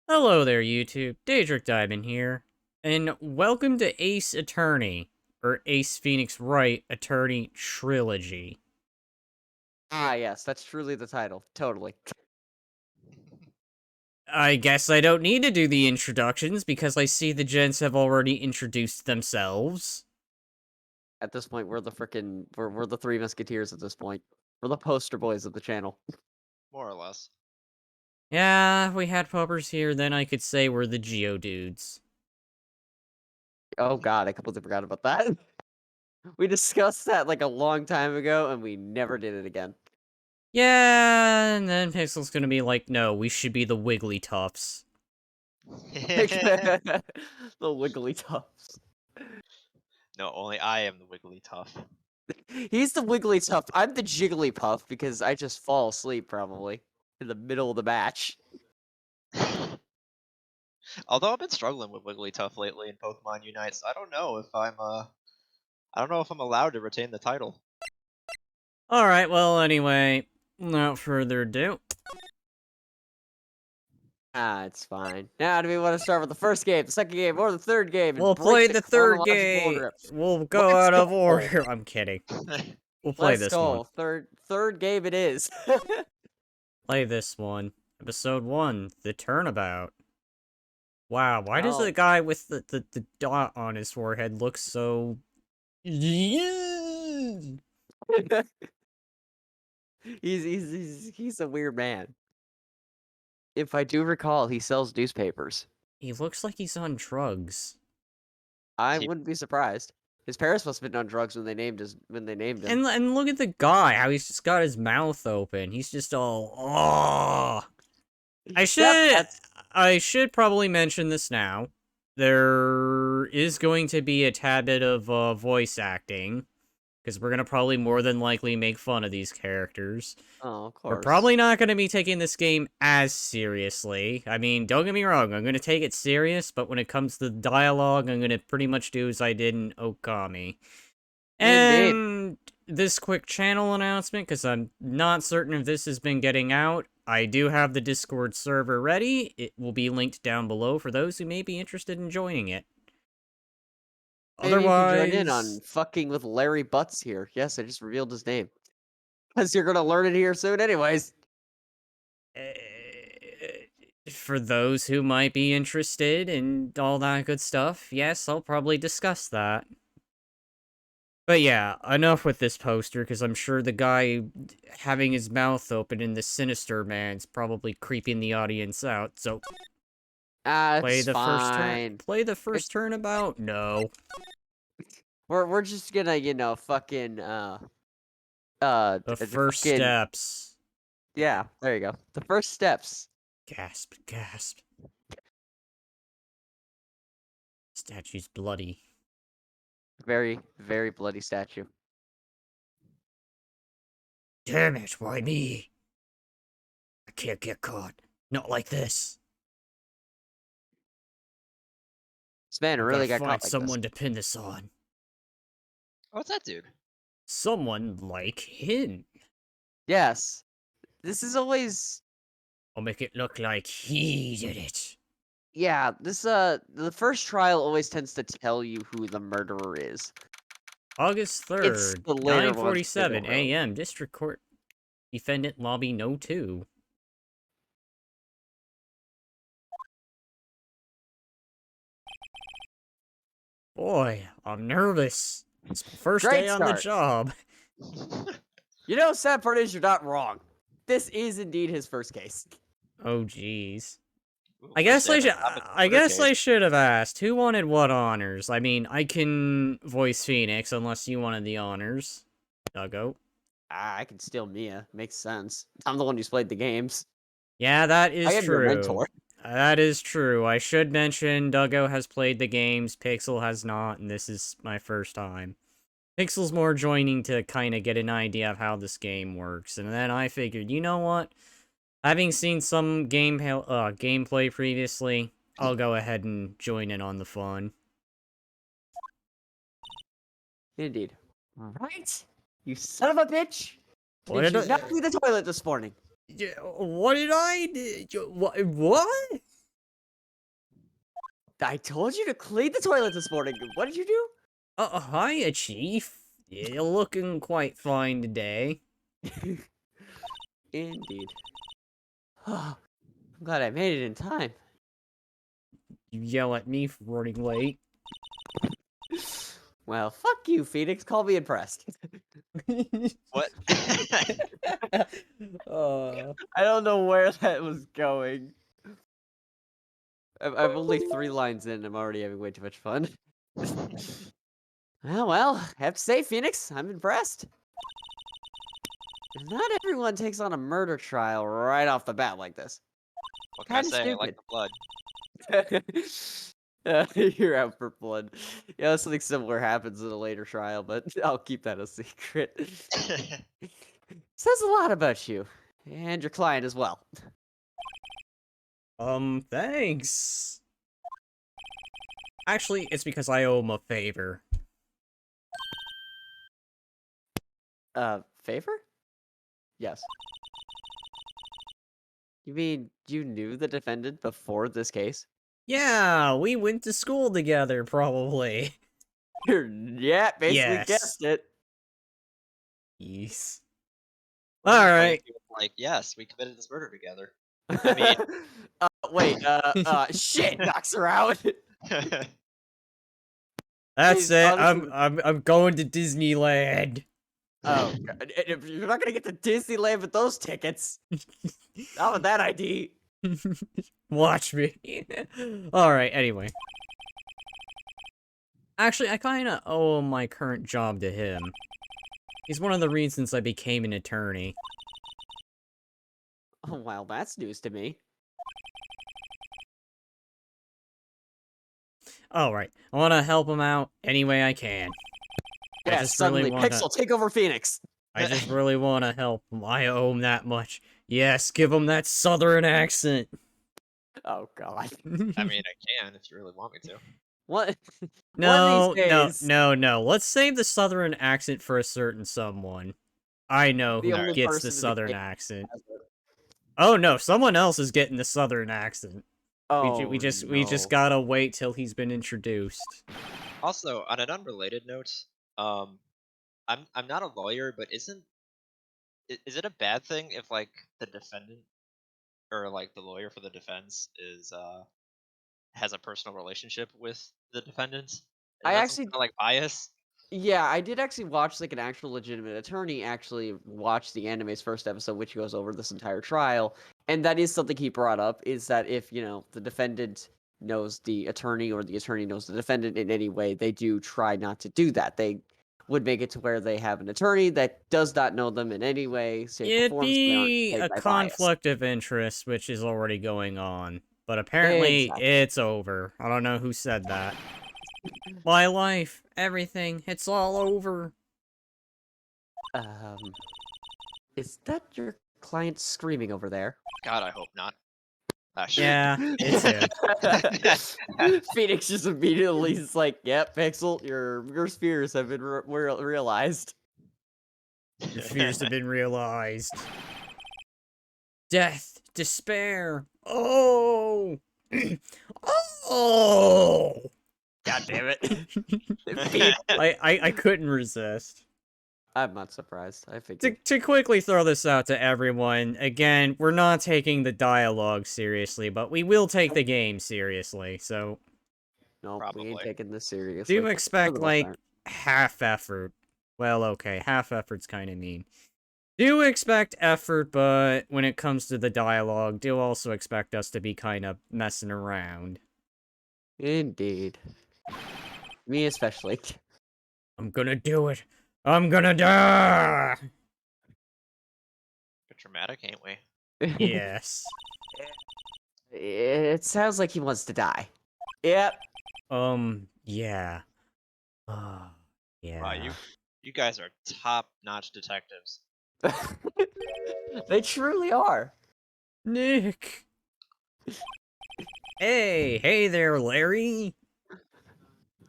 Hello there, YouTube. Daedric Diamond here, and welcome to Ace Attorney, or Ace Phoenix Wright Attorney Trilogy. Ah, yes, that's truly the title. Totally. I guess I don't need to do the introductions because I see the gents have already introduced themselves. At this point, we're the Three Musketeers at this point. We're the poster boys of the channel. More or less. Yeah, we had puppers here, then I could say we're the Geodudes. Oh god, I completely forgot about that. We discussed that like a long time ago, and we never did it again. Yeah, and then Pixel's gonna be like, no, we should be the Wigglytuffs. The Wigglytuffs. No, only I am the Wigglytuff. He's the Wigglytuff. I'm the Jigglypuff because I just fall asleep probably in the middle of the match. Although I've been struggling with Wigglytuff lately in Pokemon Unite, so I don't know if I'm allowed to retain the title. Alright, well, anyway, without further ado. Ah, it's fine. Now, do we want to start with the first game, the second game, or the third game? And We'll break play the the third chronological game. order? We'll go Let's out of go. order. I'm kidding. We'll play Let's this go. one. Third game it is. Play this one. Episode 1, The Turnabout. Wow, why does Oh. the guy with the dot on his forehead look so... he's a weird man. If I do recall, he sells newspapers. He looks like he's on drugs. I He- wouldn't be surprised. His parents must have been on drugs when they named him. And look at the guy, how he's just got his mouth open. He's just all, oh. Yep, I should probably mention this now. There is going to be a tad bit of voice acting, because we're going to probably more than likely make fun of these characters. oh, of We're course. probably not going to be taking this game as seriously. I mean, don't get me wrong, I'm going to take it serious, but when it comes to dialogue, I'm going to pretty much do as I did in Okami. Indeed. And this quick channel announcement, because I'm not certain if this has been getting out. I do have the Discord server ready. It will be linked down below for those who may be interested in joining it. Maybe you can Otherwise, join in on fucking with Larry Butz here. Yes, I just revealed his name. Because you're gonna learn it here soon, anyways. for those who might be interested in all that good stuff, yes, I'll probably discuss that. But yeah, enough with this poster, because I'm sure the guy having his mouth open in the Sinister Man's probably creeping the audience out, so... Play Play the first turn. Play the first turnabout? No. We're just gonna, fucking The the first fucking, steps. yeah, there you go. The first steps. Gasp, gasp. Statue's bloody. Very, very bloody statue. Damn it, why me? I can't get caught. Not like this. This man I really gotta got find caught like someone this. to pin this on. What's that dude? Someone like him. Yes. This is always, I'll make it look like he did it. yeah, the first trial always tends to tell you who the murderer is. August It's 3rd, the later ones that 9:47 don't really. a.m. District Court. Defendant Lobby No. 2. Boy, I'm nervous. It's my first Great day on the start. job. Sad part is you're not wrong. This is indeed his first case. Oh, jeez. Ooh, I guess I first should. damage, I'm I a guess I case. should have asked who wanted what honors. I mean, I can voice Phoenix unless you wanted the honors. Duggo. I can steal Mia. Makes sense. I'm the one who's played the games. Yeah, that I is am your true. mentor. That is true. I should mention Duggo has played the games, Pixel has not, and this is my first time. Pixel's more joining to kind of get an idea of how this game works, and then I figured, you know what? Having seen some gameplay previously, I'll go ahead and join in on the fun. Indeed. Right? You son of a bitch! What Did did you not clean the toilet this morning? What did I do? What? I told you to clean the toilet this morning. What did you do? Hiya, Chief. You're looking quite fine today. Indeed. I'm glad I made it in time. You yell at me for running late. Well, fuck you, Phoenix. Call me impressed. What? I don't know where that was going. I'm only 3 lines in. I'm already having way too much fun. Well, have to say, Phoenix, I'm impressed. Not everyone takes on a murder trial right off the bat like this. What can I Kinda say? I like stupid. the blood. You're out for blood. Yeah, something similar happens in a later trial, but I'll keep that a secret. Says a lot about you. And your client as well. Thanks. Actually, it's because I owe him a favor. Favor? Yes. You mean you knew the defendant before this case? Yeah, we went to school together, probably. Yeah, basically Yes. guessed it. Yes. What if Alright. he was like, yes, we committed this murder together. I mean, wait, shit, knocks her out. That's Please, it. honestly- I'm going to Disneyland. Oh, God. If you're not gonna get to Disneyland with those tickets. Not with that ID. Watch me. Alright, anyway. Actually, I kinda owe my current job to him. He's one of the reasons I became an attorney. Oh, well, that's news to me. Alright, I wanna help him out any way I can. I Yeah, just suddenly, really wanna... Pixel, take over Phoenix. I just really wanna help him. I owe him that much. Yes, give him that southern accent. Oh, God. I mean, I can if you really want me to. What? No, One of these no, days, no. Let's save the southern accent for a certain someone. I know the who only gets person the in southern game accent. has it. Oh no, someone else is getting the southern accent. Oh, We just no. gotta wait till he's been introduced. Also, on an unrelated note, I'm not a lawyer, but is it a bad thing if like the defendant or like the lawyer for the defense is has a personal relationship with the defendant? Is I that some actually, kind of like bias? yeah, I did actually watch like an actual legitimate attorney actually watch the anime's first episode, which goes over this entire trial, and that is something he brought up, is that if, the defendant knows the attorney or the attorney knows the defendant in any way, they do try not to do that. They would make it to where they have an attorney that does not know them in any way, shape, or It'd form, so they aren't be played a by bias. conflict of interest, which is already going on. But apparently, Exactly. it's over. I don't know who said that. My life, everything, it's all over. Is that your client screaming over there? God, I hope not. Ah, shit. Yeah, it's him. Phoenix just immediately is like, "Yep, Pixel, your fears have been realized." Your fears have been realized. Death, despair. Oh! Oh! God damn it! I couldn't resist. I'm not surprised. I figured. To quickly throw this out to everyone, again, we're not taking the dialogue seriously, but we will take the game seriously, so No, we ain't Probably. taking this seriously. do expect, For the most like, part. half effort. Well, okay, half effort's kind of mean. Do expect effort, but when it comes to the dialogue, do also expect us to be kind of messing around. Indeed. Me especially. I'm gonna do it. I'm gonna die! Bit dramatic, ain't we? Yes. It sounds like he wants to die. Yep. Yeah. Yeah. Wow, you guys are top-notch detectives. They truly are. Nick! Hey there, Larry!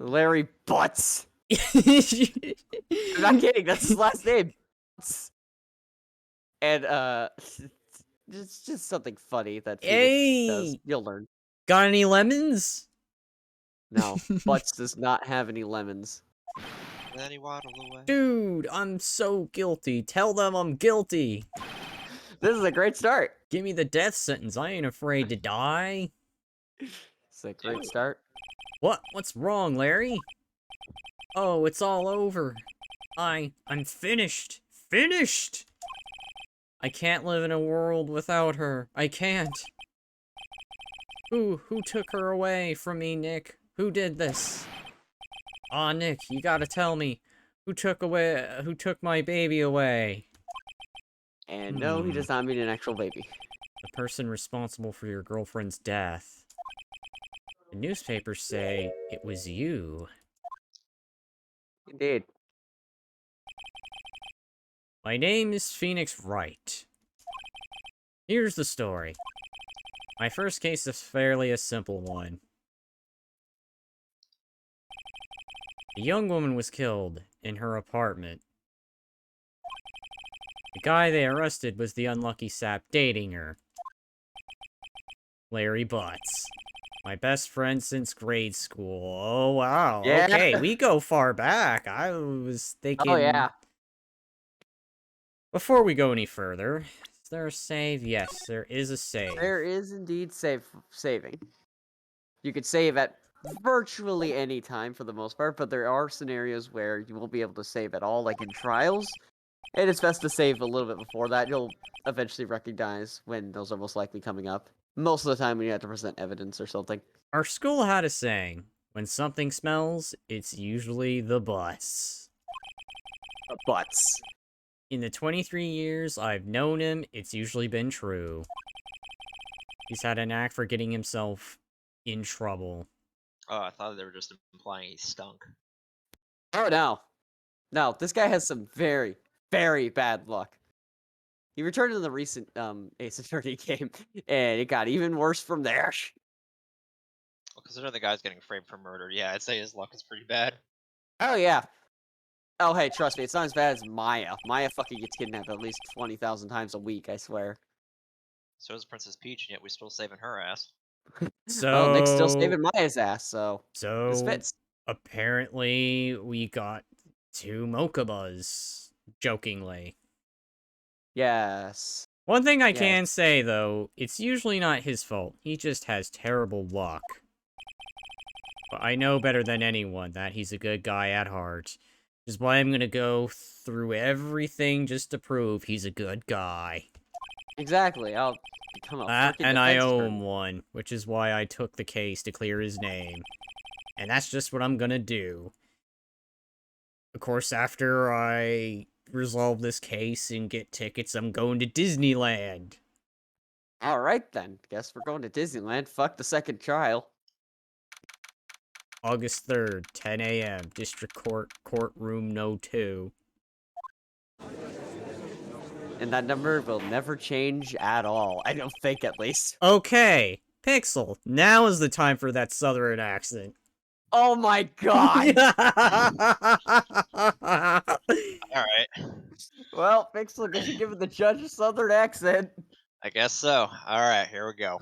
Larry Butz. I'm not kidding. That's his last name. Butz. And it's just something funny that Phoenix does. Hey! You'll learn. Got any lemons? No, Butz does not have any lemons. Then he waddled away. Dude, I'm so guilty. Tell them I'm guilty. This is a great start. Give me the death sentence. I ain't afraid to die. It's a great start. What? What's wrong, Larry? Oh, it's all over. I'm finished. Finished! I can't live in a world without her. I can't. Who took her away from me, Nick? Who did this? Aw, Nick, you gotta tell me. Who took my baby away? And no, he does not mean an actual baby. The person responsible for your girlfriend's death. The newspapers say it was you. Indeed. My name is Phoenix Wright. Here's the story. My first case is fairly a simple one. A young woman was killed in her apartment. The guy they arrested was the unlucky sap dating her. Larry Butz. My best friend since grade school. Oh, wow. Yeah. Okay, we go far back. I was thinking... Oh, yeah. Before we go any further, is there a save? Yes, there is a save. There is indeed saving. You could save at virtually any time for the most part, but there are scenarios where you won't be able to save at all, like in trials. And it's best to save a little bit before that. You'll eventually recognize when those are most likely coming up. Most of the time when you have to present evidence or something. Our school had a saying, when something smells, it's usually the bus. Butts. In the 23 years I've known him, it's usually been true. He's had a knack for getting himself in trouble. Oh, I thought they were just implying he stunk. Oh, no. No, this guy has some very, very bad luck. He returned in the recent Ace Attorney game, and it got even worse from there. Well, considering the guy's getting framed for murder, yeah, I'd say his luck is pretty bad. Oh, yeah. Oh, hey, trust me, it's not as bad as Maya. Maya fucking gets kidnapped at least 20,000 times a week, I swear. So is Princess Peach, and yet we're still saving her ass. So... Well, Nick's still saving Maya's ass, so this So, fits. apparently, we got 2 Mokabas, jokingly. Yes. One thing I Yes. can say, though, it's usually not his fault. He just has terrible luck. But I know better than anyone that he's a good guy at heart. Which is why I'm gonna go through everything just to prove he's a good guy. Exactly, I'll become a freaking And I defense owe attorney. him one, which is why I took the case to clear his name. And that's just what I'm gonna do. Of course, after I resolve this case and get tickets, I'm going to Disneyland. Alright then, guess we're going to Disneyland. Fuck the second trial. August 3rd, 10 a.m., District Court, Courtroom No. 2. And that number will never change at all. I don't think, at least. Okay, Pixel, now is the time for that southern accent. Oh my god! Alright. Well, Pixel, guess you give the judge a southern accent. I guess so. Alright, here we go.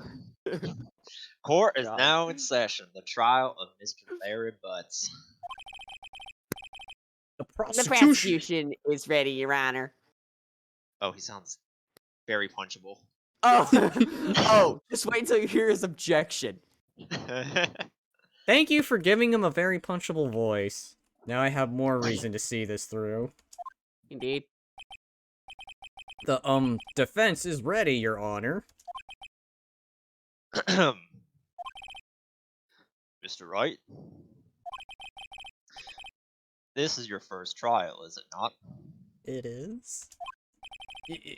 Court is God. now in session. The trial of Mr. Larry Butz. The The prosecution. prosecution is ready, Your Honor. Oh, he sounds very punchable. Oh, oh, just wait until you hear his objection. Thank you for giving him a very punchable voice. Now I have more reason to see this through. Indeed. The, defense is ready, Your Honor. Mr. Wright? This is your first trial, is it not? It is?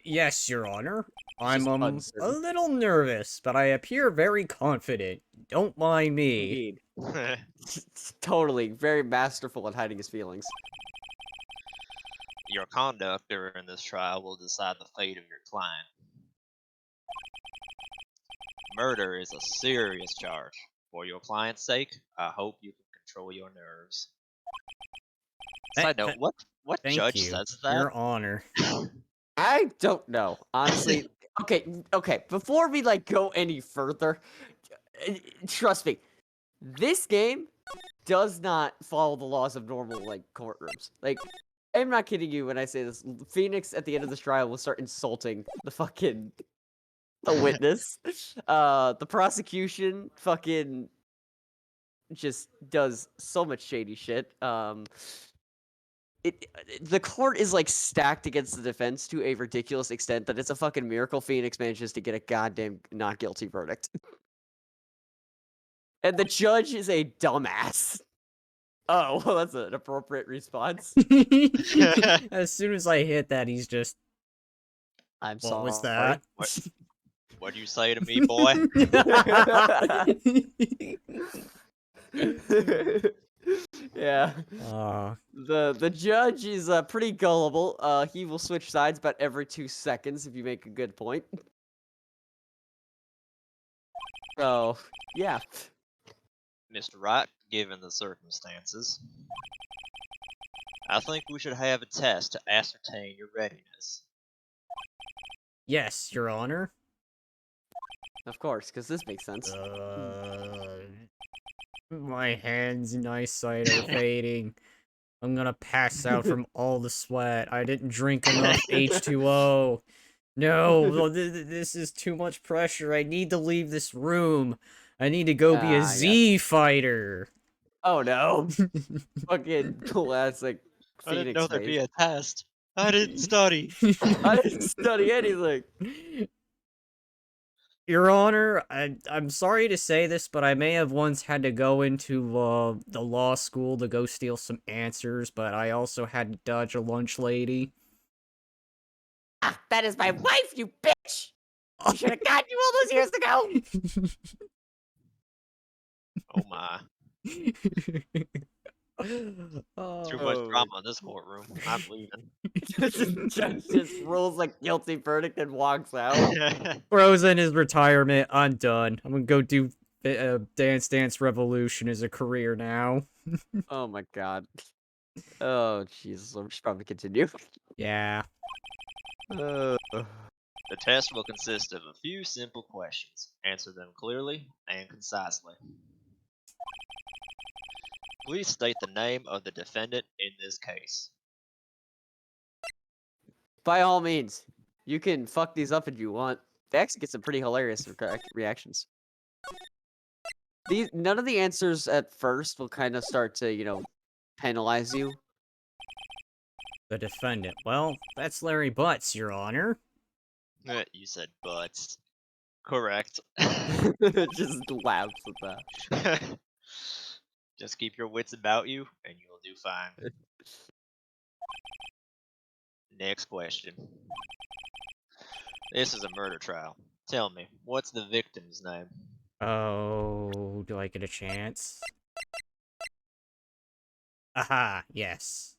Yes, Your Honor. I'm, just a uncertain. little nervous, but I appear very confident. Don't mind me. Indeed. Totally, very masterful at hiding his feelings. Your conduct during this trial will decide the fate of your client. Murder is a serious charge. For your client's sake, I hope you can control your nerves. Side note, what Thank judge you, says that? Your Honor. I don't know, honestly. Okay, before we, like, go any further, trust me, this game does not follow the laws of normal, like, courtrooms. Like, I'm not kidding you when I say this. Phoenix, at the end of this trial, will start insulting the witness. The prosecution fucking just does so much shady shit. The court is like stacked against the defense to a ridiculous extent that it's a fucking miracle Phoenix manages to get a goddamn not guilty verdict. And the judge is a dumbass. Oh, well, that's an appropriate response. As soon as I hit that, he's just, I'm what sorry. was that? What do you say to me, boy? Yeah. Aw. The judge is pretty gullible. He will switch sides about every 2 seconds if you make a good point. So, yeah. Mr. Wright, given the circumstances, I think we should have a test to ascertain your readiness. Yes, Your Honor. Of course, because this makes sense. My hands and eyesight are fading. I'm gonna pass out from all the sweat. I didn't drink enough H2O. No, this is too much pressure. I need to leave this room. I need to go be a Z fighter. Oh no. Fucking classic I didn't Phoenix know there'd face. be a test. I didn't study. I didn't study anything. Your Honor, I'm sorry to say this, but I may have once had to go into the law school to go steal some answers, but I also had to dodge a lunch lady. Ah, that is my wife, you bitch! I should have gotten you all those years ago! Oh my. Too much drama in this courtroom. I'm leaving. The judge just rules like guilty verdict and walks out. Throws in his retirement. I'm done. I'm gonna go do Dance Dance Revolution as a career now. Oh my god. Oh Jesus, I should probably continue. Yeah. The test will consist of a few simple questions. Answer them clearly and concisely. Please state the name of the defendant in this case. By all means, you can fuck these up if you want. They actually get some pretty hilarious reactions. None of the answers at first will kind of start to, penalize you. The defendant. Well, that's Larry Butz, Your Honor. You said Butz. Correct. Just laughs at that. Just keep your wits about you, and you'll do fine. Next question. This is a murder trial. Tell me, what's the victim's name? Oh, do I get a chance? Aha, yes.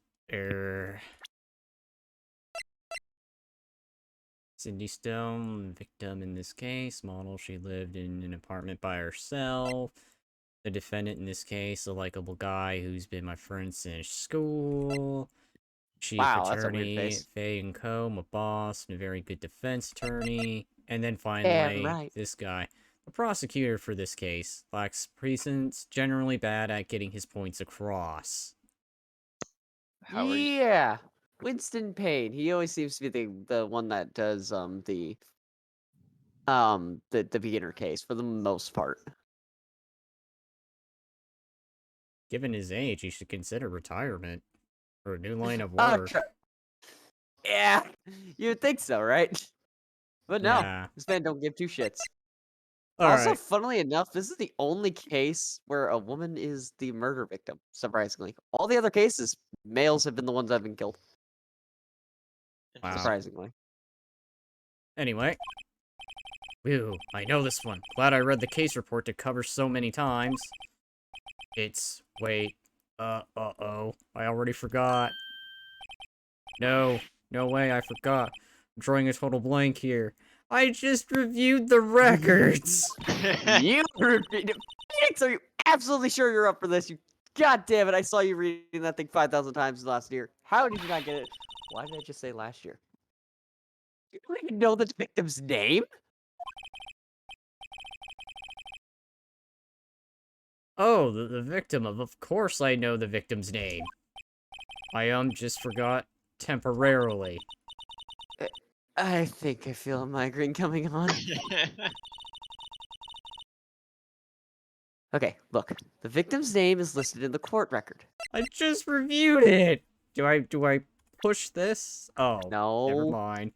Cindy Stone, victim in this case. Model, she lived in an apartment by herself. The defendant in this case, a likable guy who's been my friend since school. Chief Wow, that's a weird attorney, face. Faye and Co., my boss, and a very good defense attorney. And then Damn finally, right. this guy. The prosecutor for this case lacks presence, generally bad at getting his points across. How are you? Yeah, Winston Payne. He always seems to be the one that does the beginner case for the most part. Given his age, he should consider retirement or a new line of Oh, work. yeah, you'd think so, right? But no, Yeah. this man don't give two shits. All Also, right. funnily enough, this is the only case where a woman is the murder victim, surprisingly. All the other cases, males have been the ones that have been killed, Wow. surprisingly. Anyway. Whew, I know this one. Glad I read the case report to cover so many times. It's... wait. Uh-oh. I already forgot. No. No way, I forgot. I'm drawing a total blank here. I just reviewed the records! You repeated. Phoenix, are you absolutely sure you're up for this? You, God damn it! I saw you reading that thing 5,000 times last year. How did you not get it? Why did I just say last year? You don't even know the victim's name? Oh, the victim of course I know the victim's name. I just forgot temporarily. I think I feel a migraine coming on. Okay, look. The victim's name is listed in the court record. I just reviewed it. Do I push this? Oh, never No. mind.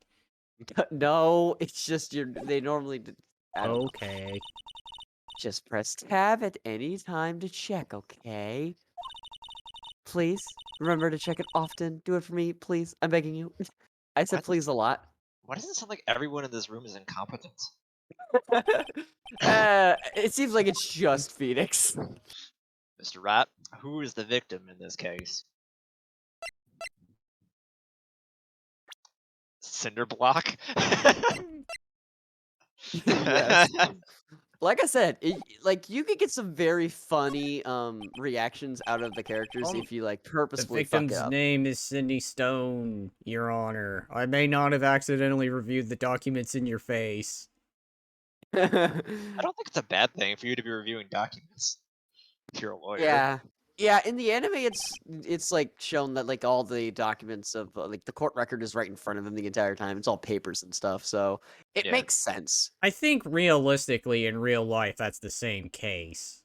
No, it's just they normally I don't know. Okay. Just press tab at any time to check, okay? Please, remember to check it often. Do it for me, please. I'm begging you. I said Why does please a lot. why does it sound like everyone in this room is incompetent? It seems like it's just Phoenix. Mr. Rat, who is the victim in this case? Cinderblock? Yes. Like I said, like you could get some very funny reactions out of the characters if you like The purposefully fuck it victim's up. name is Cindy Stone, Your Honor. I may not have accidentally reviewed the documents in your face. I don't think it's a bad thing for you to be reviewing documents if you're a lawyer. Yeah. Yeah, in the anime it's like shown that like all the documents of like the court record is right in front of him the entire time. It's all papers and stuff, so it Yeah. makes sense. I think realistically in real life that's the same case.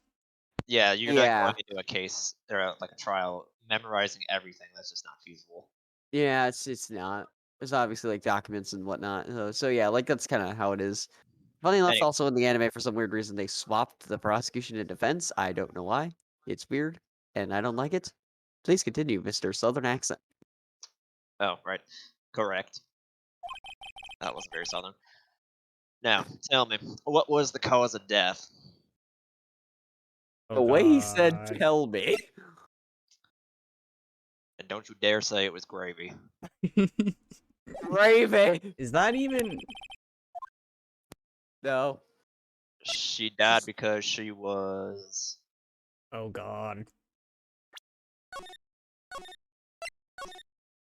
Yeah, you're not Yeah. going into a case or like a trial memorizing everything. That's just not feasible. Yeah, it's not. There's obviously like documents and whatnot. So yeah, like that's kind of how it is. Funny enough, Anyway, also in the anime, for some weird reason, they swapped the prosecution and defense. I don't know why. It's weird, and I don't like it. Please continue, Mr. Southern accent. oh, right. Correct. That wasn't very southern. Now, tell me, what was the cause of death? Oh The way he said, god. "Tell me." And don't you dare say it was gravy. Gravy. Is that even... No. She died because she was... Oh god.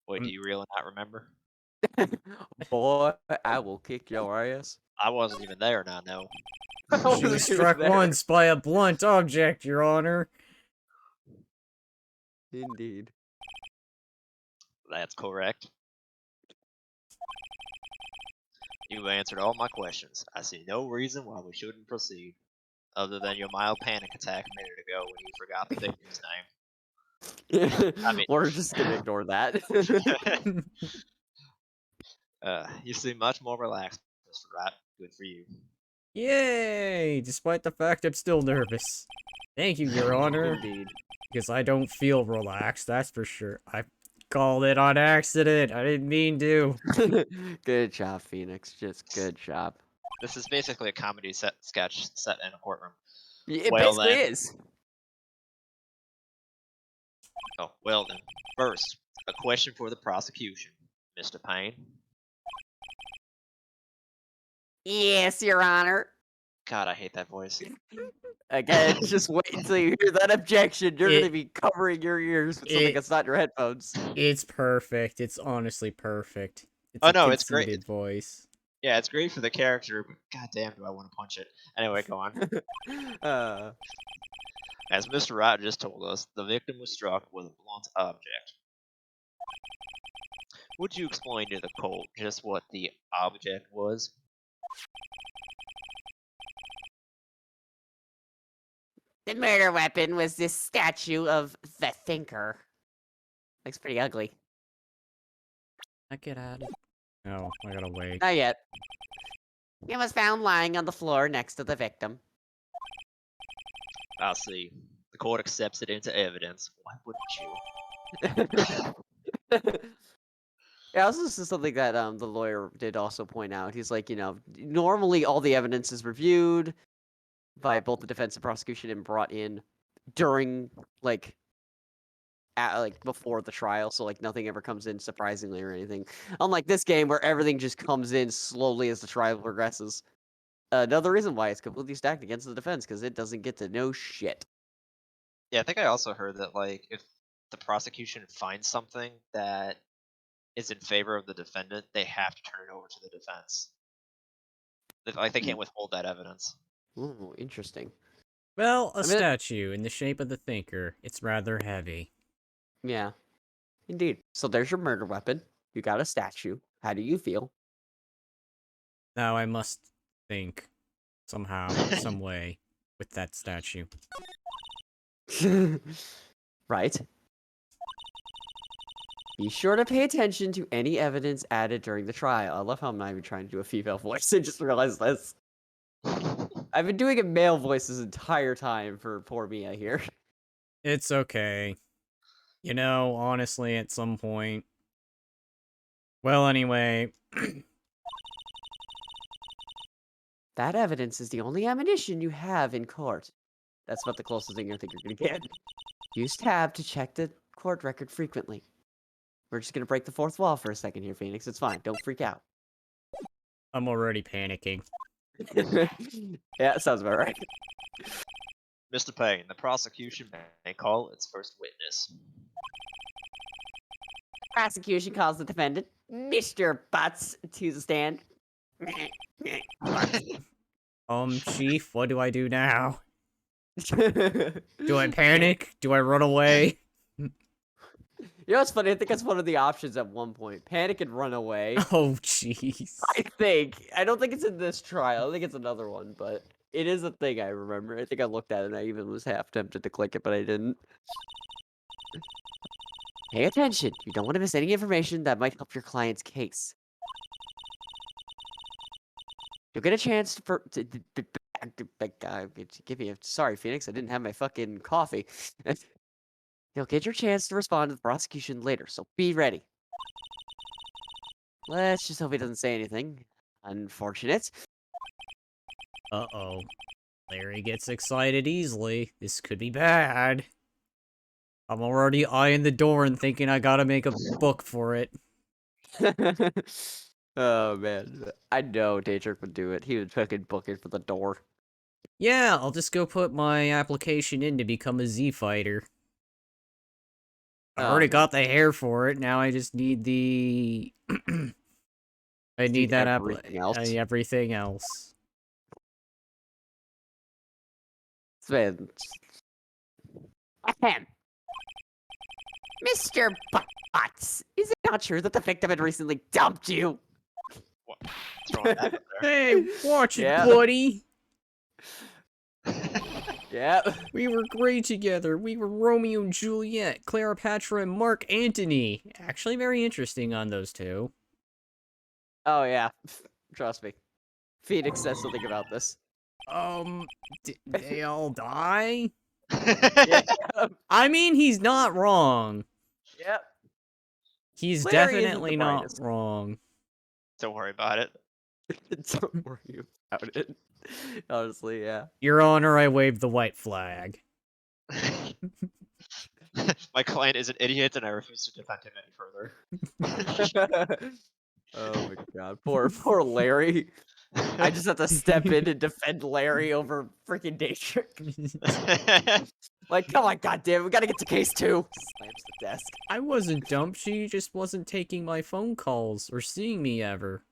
Wait, do you really not remember? Boy, I will kick your ass. I wasn't even there now, no. I She wasn't was even struck there. once by a blunt object, Your Honor. Indeed. That's correct. You answered all my questions. I see no reason why we shouldn't proceed, other than your mild panic attack a minute ago when you forgot the victim's I mean- We're just gonna ignore that. name. You seem much more relaxed, Mr. Rat. Good for you. Yay! Despite the fact I'm still nervous. Thank you, Your Honor. Indeed. Because I don't feel relaxed, that's for sure. I called it on accident. I didn't mean to. Good job, Phoenix. Just good job. This is basically a comedy sketch set in a courtroom. It Well, basically then. is. Oh, well then. First, a question for the prosecution. Mr. Payne? Yes, Your Honor. God, I hate that voice. Again, just wait until you hear that objection. You're It- gonna be covering your ears with something it- that's not your headphones. It's perfect. It's honestly perfect. It's Oh, a no, it's great. conceited voice. Yeah, it's great for the character, but goddamn, do I want to punch it. Anyway, go on. As Mr. Wright just told us, the victim was struck with a blunt object. Would you explain to the court just what the object was? The murder weapon was this statue of the Thinker. Looks pretty ugly. I get added. Oh, I gotta wait. Not yet. It was found lying on the floor next to the victim. I see. The court accepts it into evidence. Why wouldn't you? Yeah, this is something that the lawyer did also point out. He's like, normally all the evidence is reviewed by both the defense and prosecution and brought in during like before the trial, so like nothing ever comes in surprisingly or anything. Unlike this game where everything just comes in slowly as the trial progresses. Another reason why it's completely stacked against the defense because it doesn't get to know shit. Yeah, I think I also heard that, like, if the prosecution finds something that is in favor of the defendant, they have to turn it over to the defense. Like, they can't withhold that evidence. Ooh, interesting. Well, a I mean, statue in the shape of the thinker. It's rather heavy. yeah, indeed. So there's your murder weapon. You got a statue. How do you feel? Now I must think somehow, some way, with that statue. Right. Be sure to pay attention to any evidence added during the trial. I love how I'm not even trying to do a female voice. I just realized this. I've been doing a male voice this entire time for poor Mia here. It's okay. You know, honestly, at some point... Well, anyway... That evidence is the only ammunition you have in court. That's about the closest thing I think you're gonna get. Use tab to check the court record frequently. We're just gonna break the fourth wall for a second here, Phoenix. It's fine. Don't freak out. I'm already panicking. Yeah, sounds about right. Mr. Payne, the prosecution may call its first witness. Prosecution calls the defendant, Mr. Butz, to the stand. Chief, what do I do now? Do I panic? Do I run away? You know what's funny? I think that's one of the options at one point. Panic and run away. Oh, jeez. I think. I don't think it's in this trial. I think it's another one, but it is a thing I remember. I think I looked at it and I even was half tempted to click it, but I didn't. Pay attention. You don't want to miss any information that might help your client's case. You'll get a chance to give me a sorry, Phoenix. I didn't have my fucking coffee. You'll get your chance to respond to the prosecution later, so be ready. Let's just hope he doesn't say anything. Unfortunate. Uh-oh. Larry gets excited easily. This could be bad. I'm already eyeing the door and thinking I gotta make a book for it. Oh, man. I know Daytrick would do it. He would fucking book it for the door. Yeah, I'll just go put my application in to become a Z-fighter. I already got the hair for it, now I just need the... I need that everything else. Man. Ahem. Mr. Butz, is it not true that the victim had recently dumped you? What's wrong with that there? Hey, watch it, Yeah. buddy! Yeah. We were great together. We were Romeo and Juliet, Cleopatra and Mark Antony. Actually, very interesting on those two. Oh, yeah. Trust me. Phoenix says something about this. Did they all die? Yeah. I mean, he's not wrong. Yep. He's Larry isn't definitely the not brightest. wrong. Don't worry about it. Don't worry about it. Honestly, yeah. Your Honor, I waved the white flag. My client is an idiot and I refuse to defend him any further. Oh my god. Poor Larry. I just have to step in and defend Larry over freaking Daytrick. Like, come on, goddamn, we gotta get to case 2. Slams the desk. I wasn't dumb, she just wasn't taking my phone calls or seeing me ever.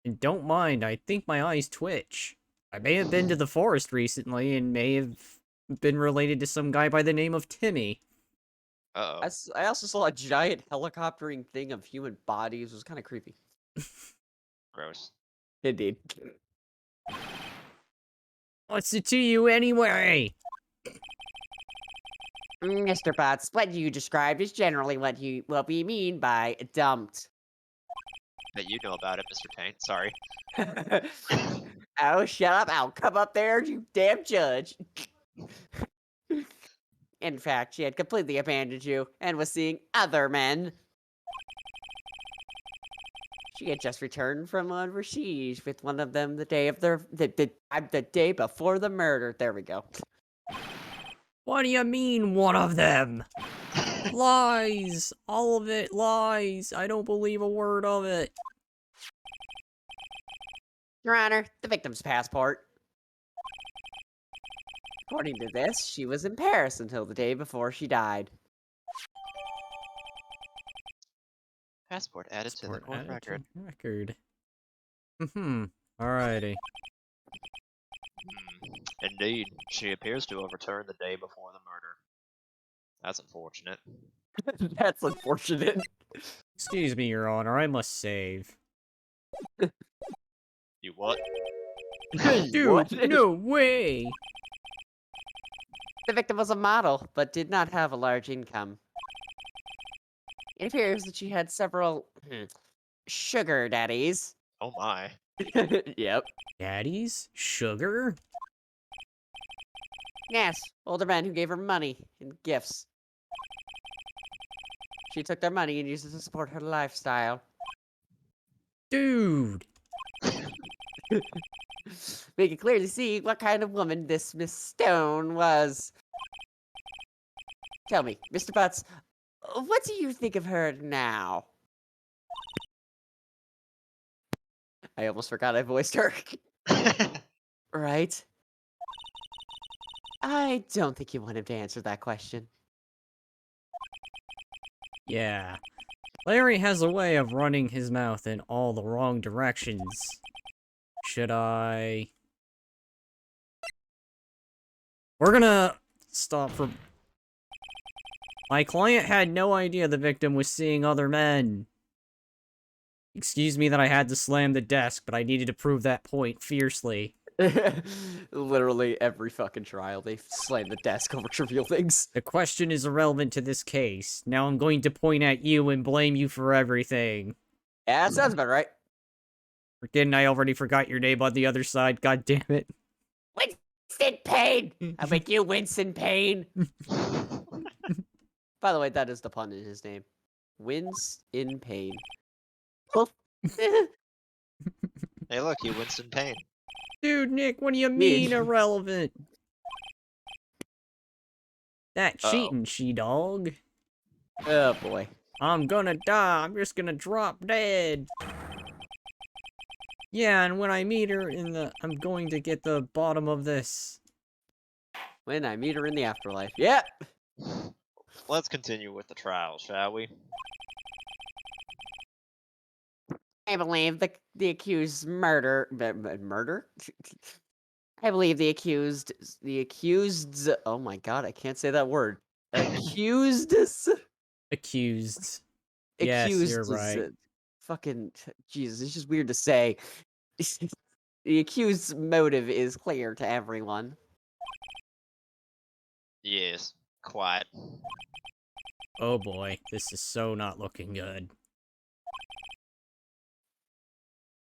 And don't mind, I think my eyes twitch. I may have been to the forest recently and may have been related to some guy by the name of Timmy. Uh-oh. I also saw a giant helicoptering thing of human bodies. It was kind of creepy. Gross. Indeed. What's it to you anyway? Mr. Butz, what you described is generally what we mean by dumped. That you know about it, Mr. Payne. Sorry. Oh, shut up. I'll come up there, you damn judge. In fact, she had completely abandoned you and was seeing other men. She had just returned from overseas with one of them the day of the day before the murder. There we go. What do you mean, one of them? Lies! All of it lies! I don't believe a word of it. Your Honor, the victim's passport. According to this, she was in Paris until the day before she died. Passport added to the court record. Record. Alrighty. Indeed, she appears to have returned the day before the murder. That's unfortunate. That's unfortunate. Excuse me, Your Honor, I must save. You what? Dude, What? no way! The victim was a model, but did not have a large income. It appears that she had several sugar daddies. Oh my. Yep. Daddies? Sugar? Yes, older men who gave her money and gifts. She took their money and used it to support her lifestyle. Dude! We can clearly see what kind of woman this Miss Stone was. Tell me, Mr. Butz, what do you think of her now? I almost forgot I voiced her. Right? I don't think you want him to answer that question. Yeah. Larry has a way of running his mouth in all the wrong directions. Should I... We're gonna stop for... My client had no idea the victim was seeing other men. Excuse me that I had to slam the desk, but I needed to prove that point fiercely. Literally every fucking trial, they slam the desk over trivial things. The question is irrelevant to this case. Now I'm going to point at you and blame you for everything. Yeah, that sounds about right. Or didn't I already forgot your name on the other side? God damn it. Winston Payne! I'll make you Winston Payne! By the way, that is the pun in his name. Winston Payne. Well, Hey, look, you Winston Payne. Dude, Nick, what do you mean irrelevant? That cheating, she-dog. oh boy. I'm gonna die. I'm just gonna drop dead. Yeah, and when I meet her I'm going to get the bottom of this. When I meet her in the afterlife. Yep! Let's continue with the trial, shall we? I believe the accused murder. Murder? I believe the accused. Oh my god, I can't say that word. Accused. Accused. Yes, you're right. Fucking Jesus, it's just weird to say. The accused's motive is clear to everyone. Yes, quite. Oh boy, this is so not looking good.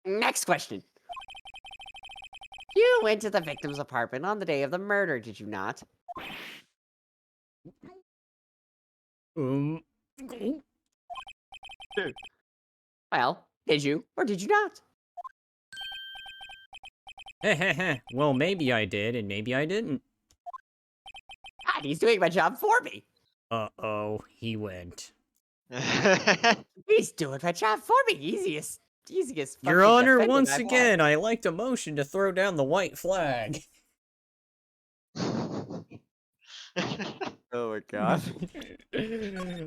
Next question. You went to the victim's apartment on the day of the murder, did you not? Well, did you or did you not? Well, maybe I did, and maybe I didn't. God, he's doing my job for me. Uh-oh, he went. He's doing my job for me. Easiest Your fucking Honor, defendant once I've again, I like to motion to throw down the white flag. had. Oh my god.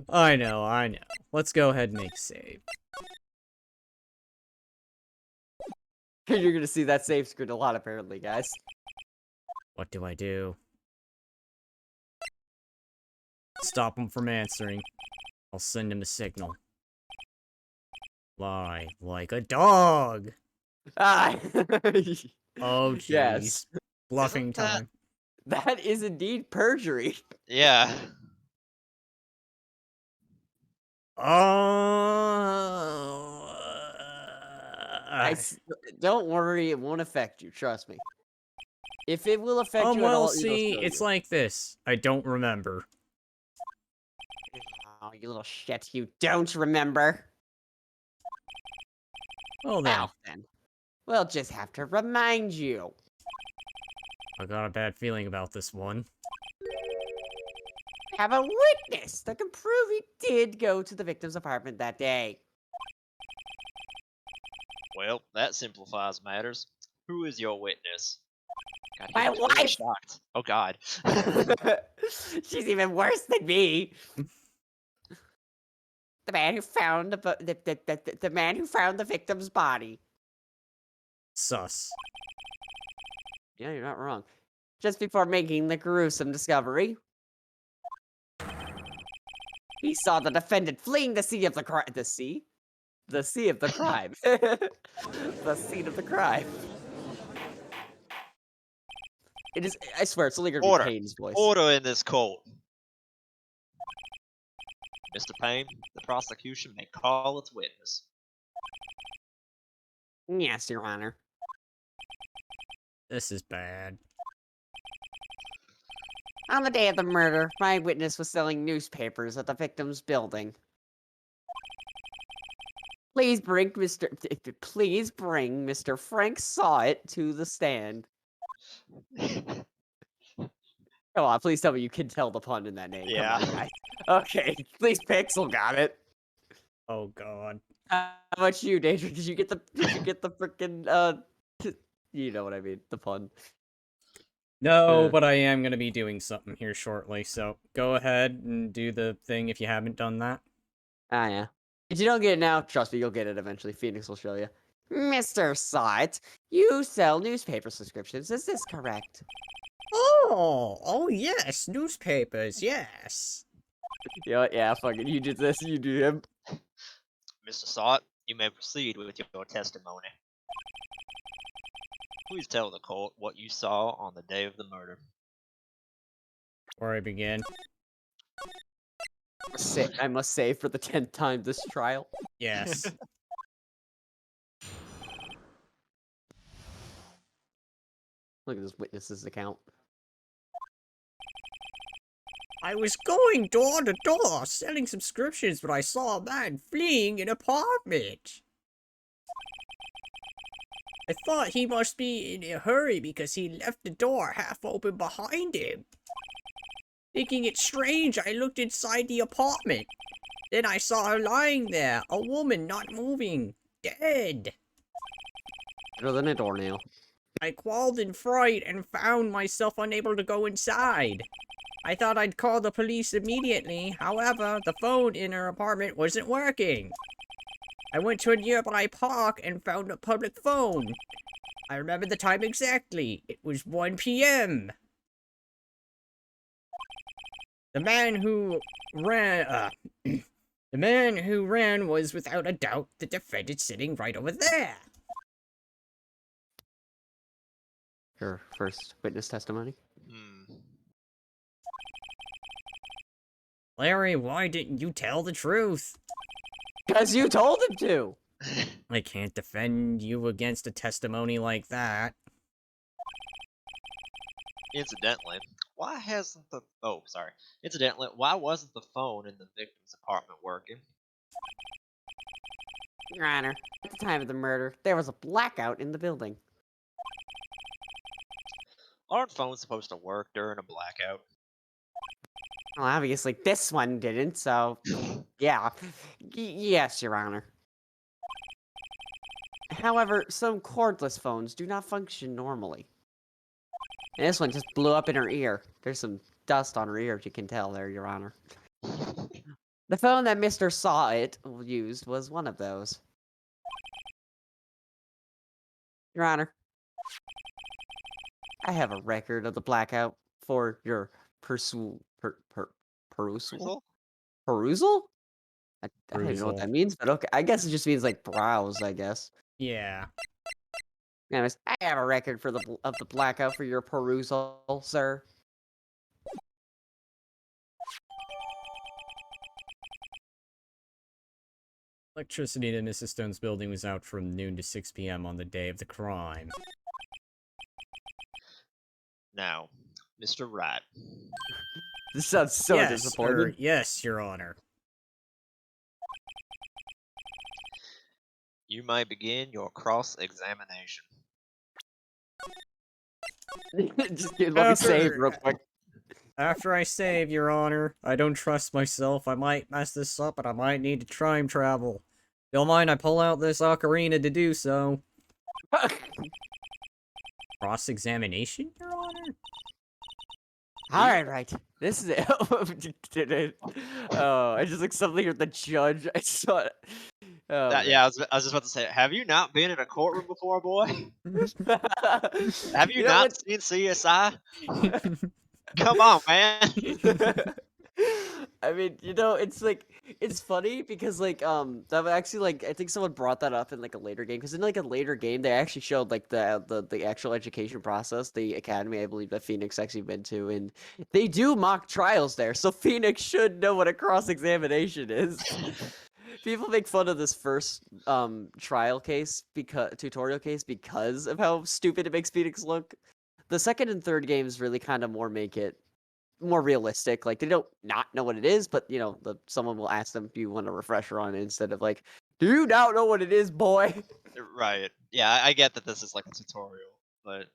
I know. Let's go ahead and make a save. You're gonna see that save screen a lot, apparently, guys. What do I do? Stop him from answering. I'll send him a signal. Lie like a dog! Ah. Oh, jeez. Yes. Bluffing Isn't that- time. That is indeed perjury. Yeah. Oh. Don't worry, it won't affect you. Trust me. If it will affect you at Well, all, see, it's like this. I don't remember. Oh, you little shit! You don't remember. Oh, then. Well, then, we'll just have to remind you. I got a bad feeling about this one. We have a witness that can prove he did go to the victim's apartment that day. Well, that simplifies matters. Who is your witness? God, My I'm totally wife! shocked. Oh God. She's even worse than me. The man who found the man who found the victim's body. Sus. Yeah, you're not wrong. just before making the gruesome discovery, he saw the defendant fleeing the sea of the crime. The sea? The sea of the crime. The scene of the crime. It is, I swear, it's only gonna be Order. Payne's voice. Order in this court. Mr. Payne, the prosecution may call its witness. Yes, Your Honor. This is bad. On the day of the murder, my witness was selling newspapers at the victim's building. Please bring Mr. Frank Sawit to the stand. Come on, please tell me you can tell the pun in that name. Yeah. Come on, guys. Okay, at least Pixel got it. Oh god. How about you, Danger? Did you get the freaking you know what I mean, the pun. No, but I am gonna be doing something here shortly, so go ahead and do the thing if you haven't done that. Ah, yeah. If you don't get it now, trust me, you'll get it eventually. Phoenix will show you. Mr. Sawit, you sell newspaper subscriptions, is this correct? Oh yes, newspapers, yes. Yeah, fucking, you did this, you do him. Mr. Sott, you may proceed with your testimony. Please tell the court what you saw on the day of the murder. Before I begin. I must say for the 10th time this trial. Yes. Look at this witness's account. I was going door to door selling subscriptions when I saw a man fleeing an apartment. I thought he must be in a hurry because he left the door half open behind him. Thinking it strange, I looked inside the apartment. Then I saw her lying there, a woman not moving, dead. Better than a doornail. I quelled in fright and found myself unable to go inside. I thought I'd call the police immediately, however, the phone in her apartment wasn't working. I went to a nearby park and found a public phone. I remember the time exactly. It was 1 p.m. The man who ran was without a doubt the defendant sitting right over there. Your first witness testimony. Larry, why didn't you tell the truth? Because you told him to! I can't defend you against a testimony like that. Incidentally, why wasn't the phone in the victim's apartment working? Your Honor, at the time of the murder, there was a blackout in the building. Aren't phones supposed to work during a blackout? Well, obviously this one didn't, so... yeah. Yes, Your Honor. However, some cordless phones do not function normally. And this one just blew up in her ear. There's some dust on her ear, if you can tell there, Your Honor. The phone that Mr. Sawit used was one of those. Your Honor, I have a record of the blackout for your perusal? Perusal? I don't even know what that means, but okay. I guess it just means like browse, I guess. Yeah. Anyways, I have a record for of the blackout for your perusal, sir. Electricity in Mrs. Stone's building was out from noon to 6 p.m. on the day of the crime. Now, Mr. Wright. This sounds so disappointing. Yes, Your Honor. You may begin your cross-examination. Just let me save real quick. After I save, Your Honor, I don't trust myself. I might mess this up, and I might need to time travel. Don't mind I pull out this ocarina to do so. Cross-examination, Your Honor? Alright. This is it. Oh, I just like suddenly heard the judge. I saw it. Oh, Yeah, I was just about to say, have you not been in a courtroom before, boy? Have you You know not what? seen CSI? Come on, man. I mean, it's like it's funny because that actually I think someone brought that up in like a later game because in like a later game they actually showed like the actual education process, the academy I believe that Phoenix actually been to, and they do mock trials there, so Phoenix should know what a cross examination is. People make fun of this first trial case because tutorial case because of how stupid it makes Phoenix look. The second and third games really kind of more make it more realistic. Like they don't not know what it is, but someone will ask them, "Do you want a refresher on it?" Instead of like, "Do you now know what it is, boy?" Right. Yeah, I get that this is like a tutorial, but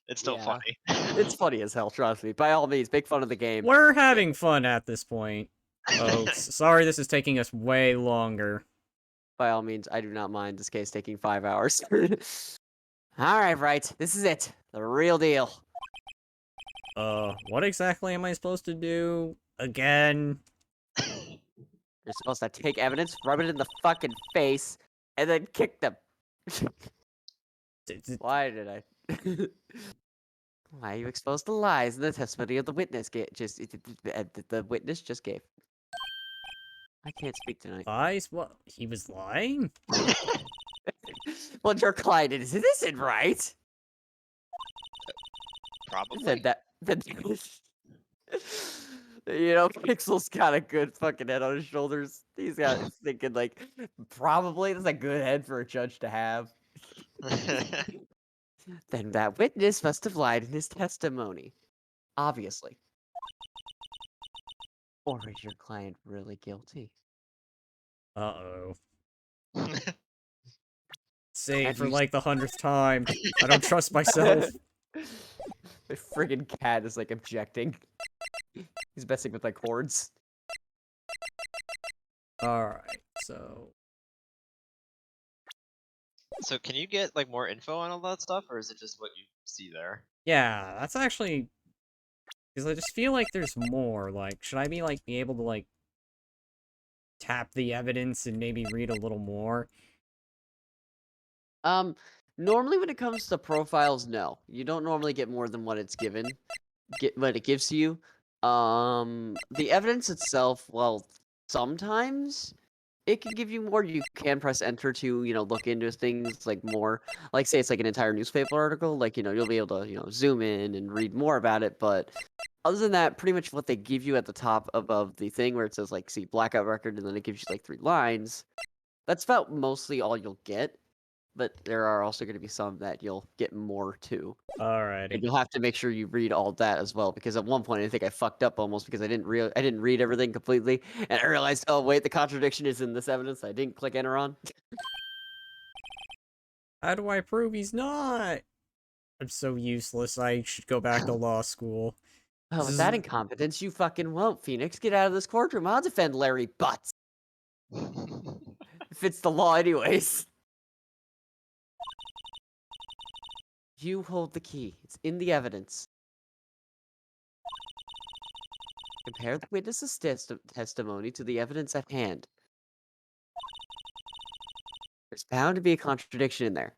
it's still Yeah, funny. it's funny as hell. Trust me. By all means, make fun of the game. We're having fun at this point, folks. Sorry this is taking us way longer. By all means, I do not mind this case taking 5 hours. All right. This is it. The real deal. What exactly am I supposed to do again? You're supposed to take evidence, rub it in the fucking face, and then kick them. Why did I? Why are you exposed to lies in the testimony of the witness? The witness just gave. I can't speak tonight. Lies? What? He was lying? Well, your client isn't right. Probably. Then Pixel's got a good fucking head on his shoulders. He's thinking like, probably that's a good head for a judge to have. Then that witness must have lied in his testimony. Obviously. Or is your client really guilty? Uh-oh. Say Have for you like the 100th time. I don't trust myself. My friggin' cat is like objecting. He's messing with my cords. Alright, so... So can you get like more info on all that stuff, or is it just what you see there? Yeah, that's actually... Because I just feel like there's more. Like, should I be able to tap the evidence and maybe read a little more? Normally when it comes to profiles, no. You don't normally get more than what it's given. What it gives to you. The evidence itself, well, sometimes it can give you more. You can press enter to, look into things like more. Like say it's like an entire newspaper article, like, you'll be able to, zoom in and read more about it, but other than that, pretty much what they give you at the top above the thing where it says like, see, blackout record, and then it gives you like 3 lines. That's about mostly all you'll get, but there are also going to be some that you'll get more too. Alrighty. And you'll have to make sure you read all that as well, because at one point I think I fucked up almost because I didn't read everything completely, and I realized, oh wait, the contradiction is in this evidence I didn't click enter on. How do I prove he's not? I'm so useless. I should go back to law school. Oh, This with is- that incompetence, you fucking won't, Phoenix. Get out of this courtroom. I'll defend Larry Butz. If it's the law anyways. You hold the key. It's in the evidence. Compare the witness's testimony to the evidence at hand. There's bound to be a contradiction in there.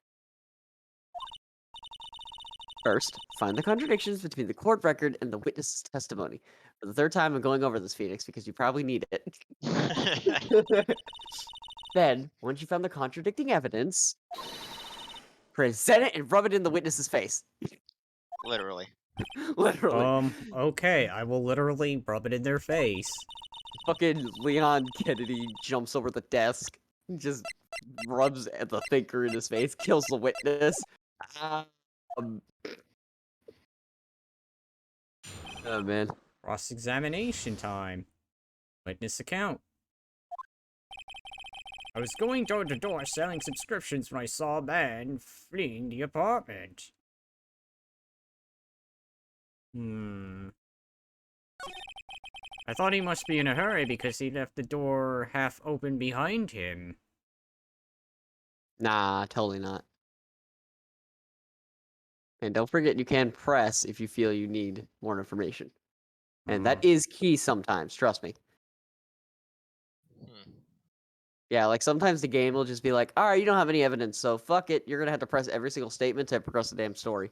First, find the contradictions between the court record and the witness's testimony. For the third time, I'm going over this, Phoenix, because you probably need it. Then, once you found the contradicting evidence, present it and rub it in the witness's face. Literally. Literally. Okay, I will literally rub it in their face. Fucking Leon Kennedy jumps over the desk, just rubs the thinker in his face, kills the witness. Oh, man. Cross-examination time. Witness account. I was going door to door selling subscriptions when I saw a man fleeing the apartment. I thought he must be in a hurry because he left the door half open behind him. Nah, totally not. And don't forget, you can press if you feel you need more information. And that is key sometimes, trust me. Hmm. Yeah, like sometimes the game will just be like, all right, you don't have any evidence, so fuck it. You're gonna have to press every single statement to progress the damn story.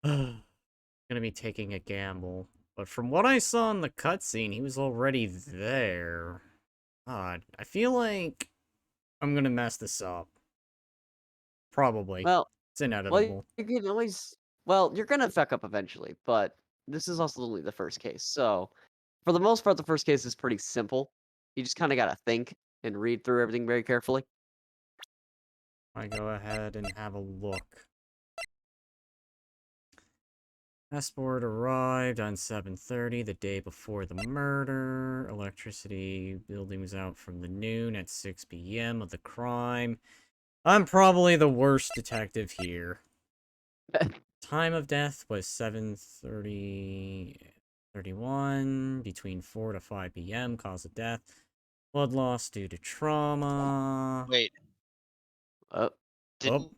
Gonna be taking a gamble. But from what I saw in the cutscene, he was already there. God, I feel like I'm gonna mess this up. Probably. Well, It's well, inevitable. you can always. Well, you're gonna fuck up eventually, but this is also only the first case. So, for the most part, the first case is pretty simple. You just kind of gotta think and read through everything very carefully. I go ahead and have a look. Passport arrived on 7:30, the day before the murder. Electricity building was out from the noon at 6 p.m. of the crime. I'm probably the worst detective here. Time of death was 7:31, between 4 to 5 p.m. Cause of death, blood loss due to trauma. Wait, Oh, didn't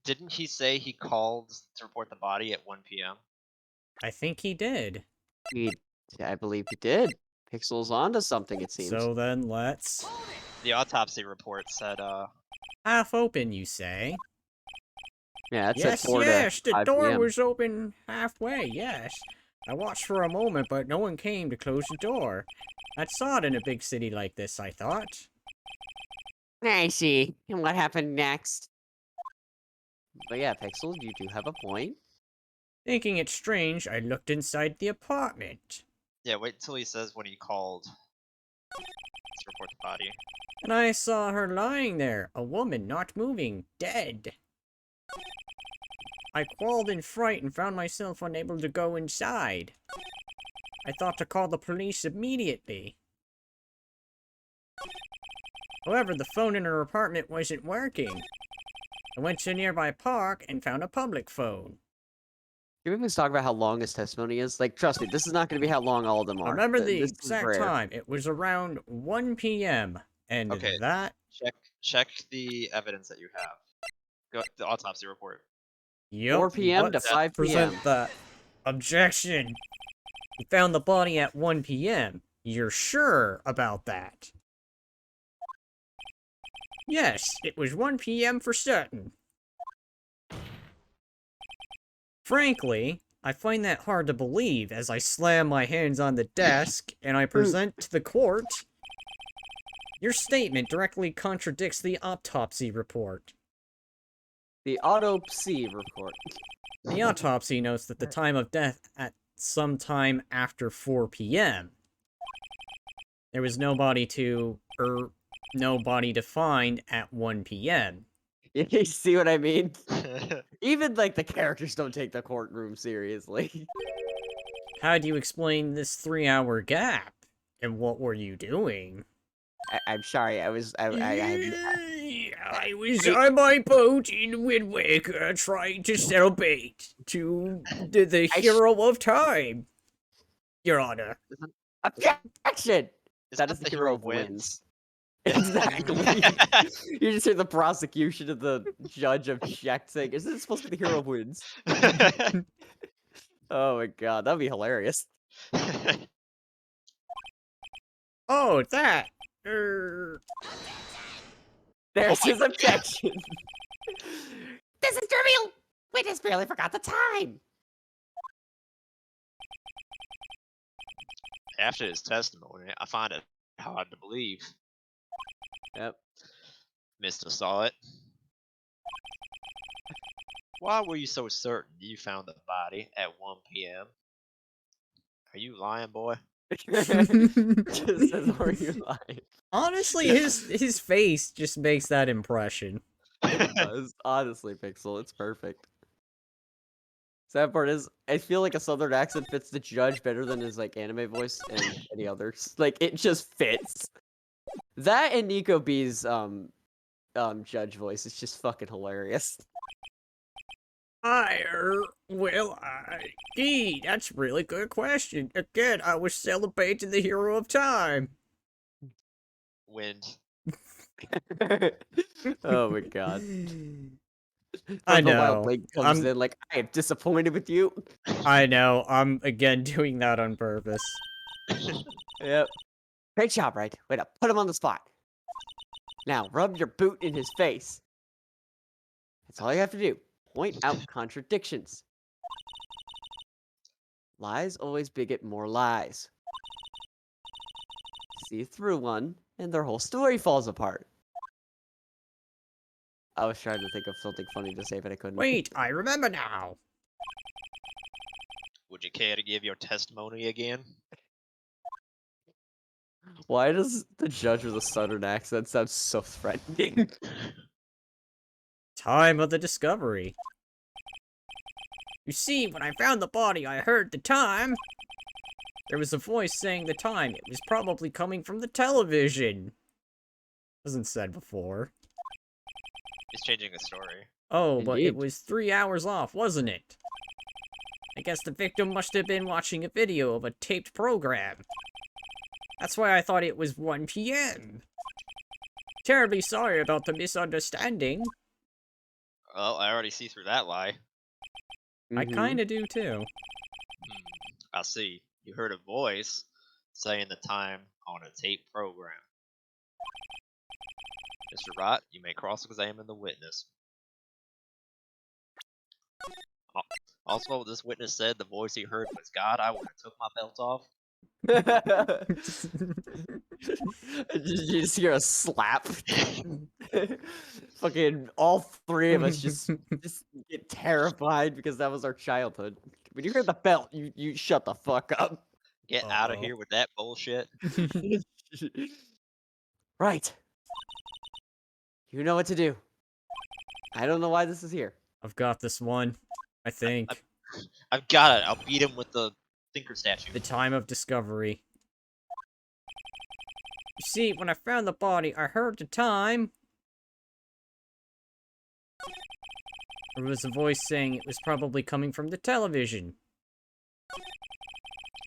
didn't he say he called to report the body at 1 p.m.? I think he did. he, I believe he did. Pixel's onto something, it seems. So then let's... The autopsy report said, Half open, you say? Yeah, that's Yes, at 4 yes, to the 5 door p.m. was open halfway, yes. I watched for a moment, but no one came to close the door. That's odd in a big city like this, I thought. I see. And what happened next? But yeah, Pixel, you do have a point. Thinking it strange, I looked inside the apartment. yeah, wait till he says when he called to report the body. And I saw her lying there, a woman not moving, dead. I crawled in fright and found myself unable to go inside. I thought to call the police immediately. However, the phone in her apartment wasn't working. I went to a nearby park and found a public phone. Can we please talk about how long his testimony is? Like, trust me, this is not going to be how long all of them I are. remember the This is exact rare. time. It was around 1 p.m. And Okay. that... Check the evidence that you have. Go the autopsy report. Yep, 4 p.m. to let's 5 present p.m. that. Objection! You found the body at 1 p.m. You're sure about that? Yes, it was 1 p.m. for certain. Frankly, I find that hard to believe as I slam my hands on the desk and I present to the court. Your statement directly contradicts the autopsy report. The autopsy report. The autopsy notes that the time of death at some time after 4 p.m. There was nobody to find at 1 p.m. You see what I mean? Even, like, the characters don't take the courtroom seriously. How do you explain this 3-hour gap? And what were you doing? I'm sorry, I was on my boat in Wind Waker trying to sell bait to the hero of time, Your Honor. Objection! Is That is the hero of wins? wins. Exactly. You just hear the prosecution of the judge object saying, isn't it supposed to be the hero of wins? Oh my god, that'd be hilarious. Oh, that. There's his objection. This is trivial. We just barely forgot the time. After his testimony, I find it hard to believe. Yep. Mr. Saw it. Why were you so certain you found the body at 1 p.m.? Are you lying, boy? Just says, are you lying? Honestly, his face just makes that impression. It does. Honestly, Pixel, it's perfect. Sad part is, I feel like a southern accent fits the judge better than his like anime voice and any others. Like it just fits. That and Nico B's judge voice is just fucking hilarious. Gee, that's a really good question. Again, I was celebrating the hero of time. Wind. Oh my god. I The Wild know. Link comes in like, I am disappointed with you. I know. I'm again doing that on purpose. Yep. Great job, right? Way to put him on the spot. Now, rub your boot in his face. That's all you have to do. Point out contradictions. Lies always beget more lies. See through one, and their whole story falls apart. I was trying to think of something funny to say, but I couldn't. Wait, I remember now. Would you care to give your testimony again? Why does the judge with a southern accent sound so threatening? Time of the discovery. You see, when I found the body, I heard the time. There was a voice saying the time. It was probably coming from the television. Wasn't said before. He's changing the story. Oh, but it Indeed. was 3 hours off, wasn't it? I guess the victim must have been watching a video of a taped program. That's why I thought it was 1 p.m. Terribly sorry about the misunderstanding. Well, I already see through that lie. I kinda do too. I see. You heard a voice saying the time on a tape program. Mr. Wright, you may cross-examine the witness. Also, this witness said the voice he heard was God. I would have took my belt off. You just hear a slap. Fucking all three of us just get terrified because that was our childhood. When you hear the belt, you shut the fuck up. Get out of Uh-oh. here with that bullshit. Right. You know what to do. I don't know why this is here. I've got this one, I think. I've got it. I'll beat him with the thinker statue. The time of discovery. You see, when I found the body, I heard the time. There was a voice saying it was probably coming from the television.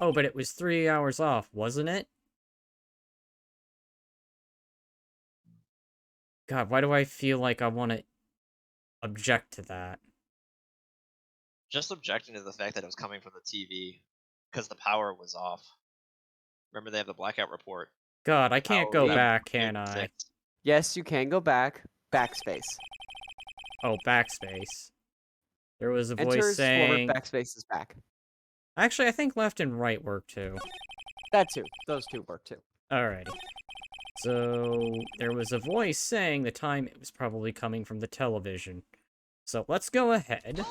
Oh, but it was 3 hours off, wasn't it? God, why do I feel like I want to object to that? Just objecting to the fact that it was coming from the TV because the power was off. Remember, they have the blackout report. God, I can't Power go was back, off. can I? 6. Yes, you can go back. Backspace. Oh, backspace. There was a Enter voice saying... forward, backspace is back. Actually, I think left and right work too. That too. Those two work too. Alrighty. So, there was a voice saying the time it was probably coming from the television. So, let's go ahead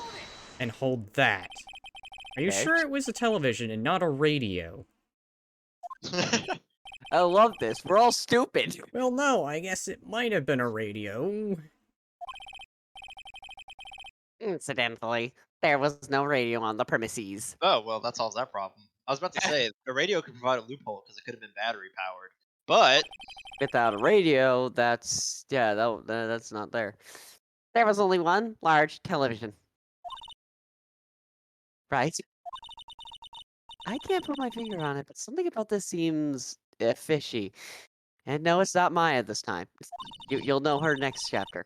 and hold that. Are you Okay. sure it was a television and not a radio? I love this. We're all stupid. Well, no, I guess it might have been a radio. Incidentally, there was no radio on the premises. Oh, well, that solves that problem. I was about to say, the radio could provide a loophole because it could have been battery powered. But Without a radio, that's that's not there. There was only one large television. Right? I can't put my finger on it, but something about this seems fishy. And no, it's not Maya this time. You'll know her next chapter.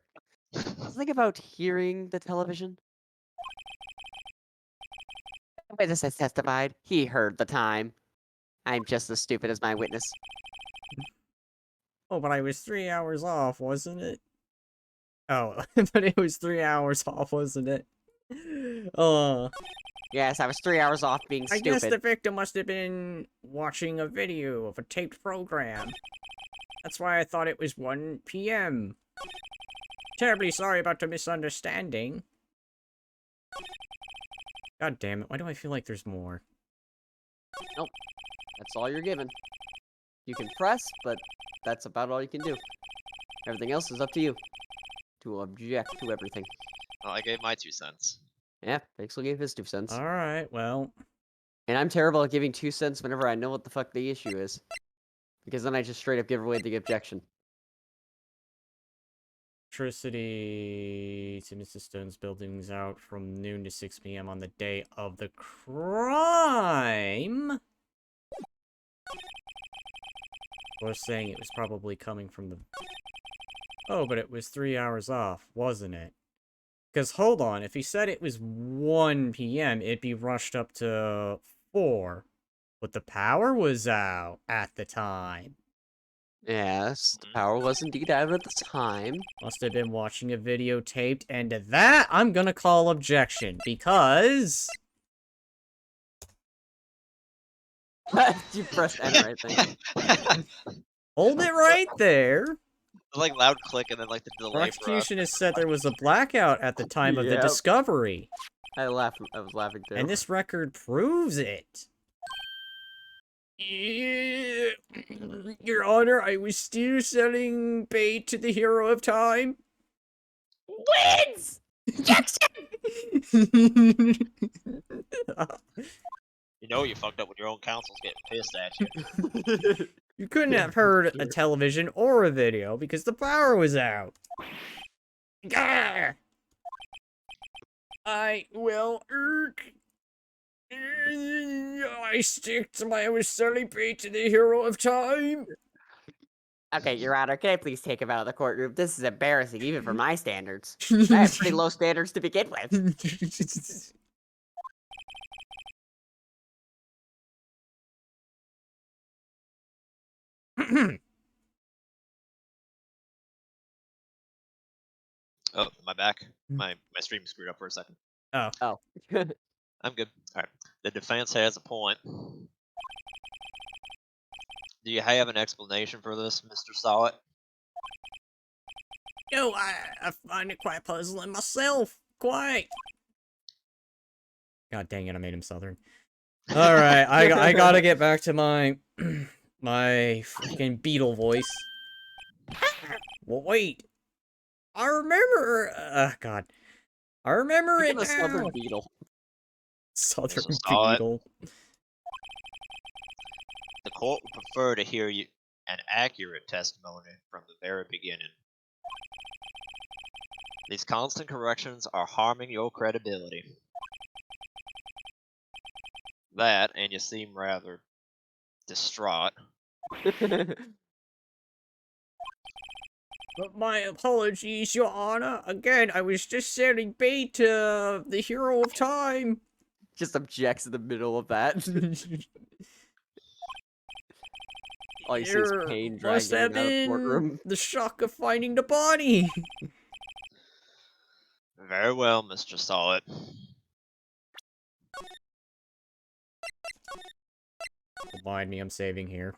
Something about hearing the television. The witness has testified. He heard the time. I'm just as stupid as my witness. Oh, but I was 3 hours off, wasn't it? Oh, but it was 3 hours off, wasn't it? Yes, I was 3 hours off being I stupid. guess the victim must have been watching a video of a taped program. That's why I thought it was 1 p.m. Terribly sorry about the misunderstanding. God damn it, why do I feel like there's more? That's all you're given. You can press, but that's about all you can do. Everything else is up to you. To object to everything. well, I gave my 2 cents. Yeah, Pixel gave his 2 cents. Alright, well... And I'm terrible at giving 2 cents whenever I know what the fuck the issue is. Because then I just straight up give away the objection. Electricity to Mr. Stone's buildings out from noon to 6 p.m. on the day of the crime. Or saying it was probably coming from the... Oh, but it was 3 hours off, wasn't it? Because, hold on, if he said it was 1 p.m., it'd be rushed up to 4. But the power was out at the time. Yes, the power was indeed out at the time. Must have been watching a videotaped, and to that, I'm gonna call objection, because... You pressed enter, I think. Hold it right there. Like loud click and then like the delay for us. Prosecution has said there was a blackout at the time of the Yep. discovery. I was laughing too. And this record proves it. Your Honor, I was still selling bait to the hero of time. wins! Jackson! You know you fucked up when your own counsel's getting pissed at you. You couldn't have heard a television or a video because the power was out. Gah! I will I stick to my I was selling bait to the hero of time. Okay, Your Honor, can I please take him out of the courtroom? This is embarrassing, even for my standards. I have pretty low standards to begin with. Oh, my back. My stream screwed up for a second. Oh. I'm good. Alright. The defense has a point. Do you have an explanation for this, Mr. Solid? No, I find it quite puzzling myself. Quite. God dang it, I made him southern. Alright, I gotta get back to my my freaking beetle voice. Well, wait. I remember God. I remember it Give a now. Southern Beetle. Southern Solid. beetle. The court would prefer to hear you an accurate testimony from the very beginning. These constant corrections are harming your credibility. That, and you seem rather distraught. But my apologies, Your Honor. Again, I was just selling bait to the hero of time. Just objects in the middle of that. All you see is Payne must dragging have him out of the been courtroom. the shock of finding the body. Very well, Mr. Solid. Remind me, I'm saving here.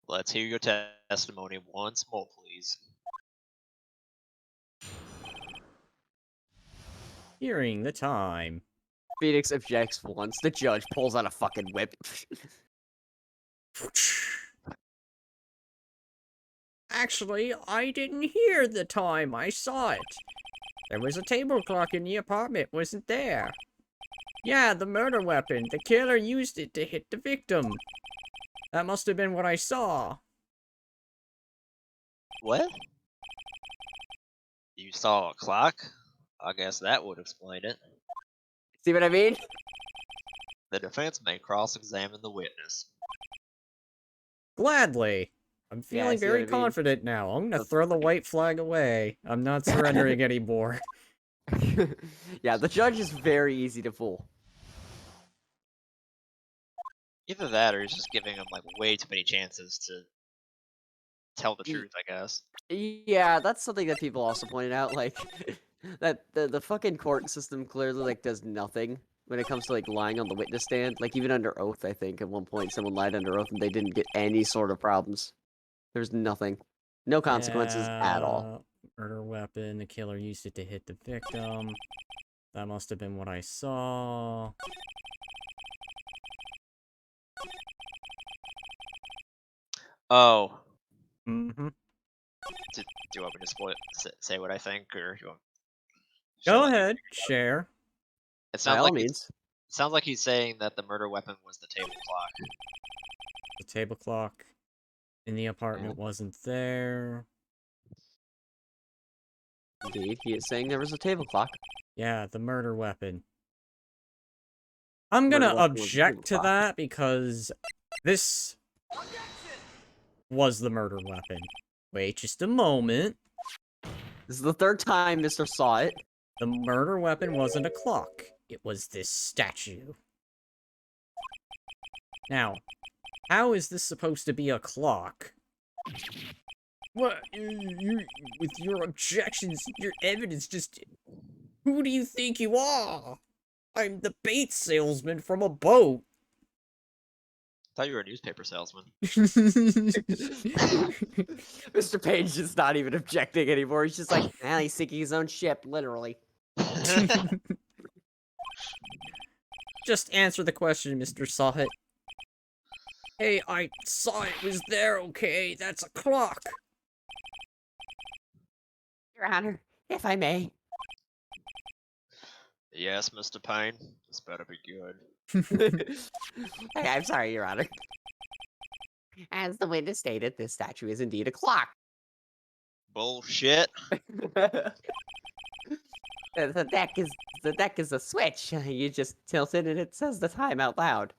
Let's hear your testimony once more, please. Hearing the time. Phoenix objects once. The judge pulls out a fucking whip. Actually, I didn't hear the time. I saw it. There was a table clock in the apartment, wasn't there? Yeah, the murder weapon. The killer used it to hit the victim. That must have been what I saw. What? You saw a clock? I guess that would explain it. See what I mean? The defense may cross-examine the witness. Gladly. I'm feeling see what very I mean? confident now. I'm gonna That's- throw the white flag away. I'm not surrendering anymore. Yeah, the judge is very easy to fool. Either that or he's just giving him like way too many chances to tell the truth, I guess. Yeah, that's something that people also pointed out, like, that the fucking court system clearly, like, does nothing when it comes to, like, lying on the witness stand. Like, even under oath, I think, at one point, someone lied under oath and they didn't get any sort of problems. There's nothing. No consequences at all. Murder weapon. The killer used it to hit the victim. That must have been what I saw. Oh. Mm-hmm. Do you want me to say what I think, or you want? Go shall I- ahead, share. It By sounds all like means. it sounds like he's saying that the murder weapon was the table clock. The table clock in the apartment wasn't there. Indeed, he is saying there was a table clock. Yeah, the murder weapon. I'm Murder gonna weapon was the table object to clock. that because this was the murder weapon. Wait just a moment. This is the third time Mr. saw it. The murder weapon wasn't a clock. it was this statue. Now, how is this supposed to be a clock? What? With your objections, your evidence, just... Who do you think you are? I'm the bait salesman from a boat. Thought you were a newspaper salesman. Mr. Payne's just not even objecting anymore. He's just like, well, he's sinking his own ship, literally. Just answer the question, Mr. Sawhut. Hey, I saw it was there, okay? That's a clock. Your Honor, if I may. Yes, Mr. Payne. This better be good. Hey, I'm sorry, Your Honor. As the witness stated, this statue is indeed a clock. Bullshit. The deck is a switch. You just tilt it and it says the time out loud.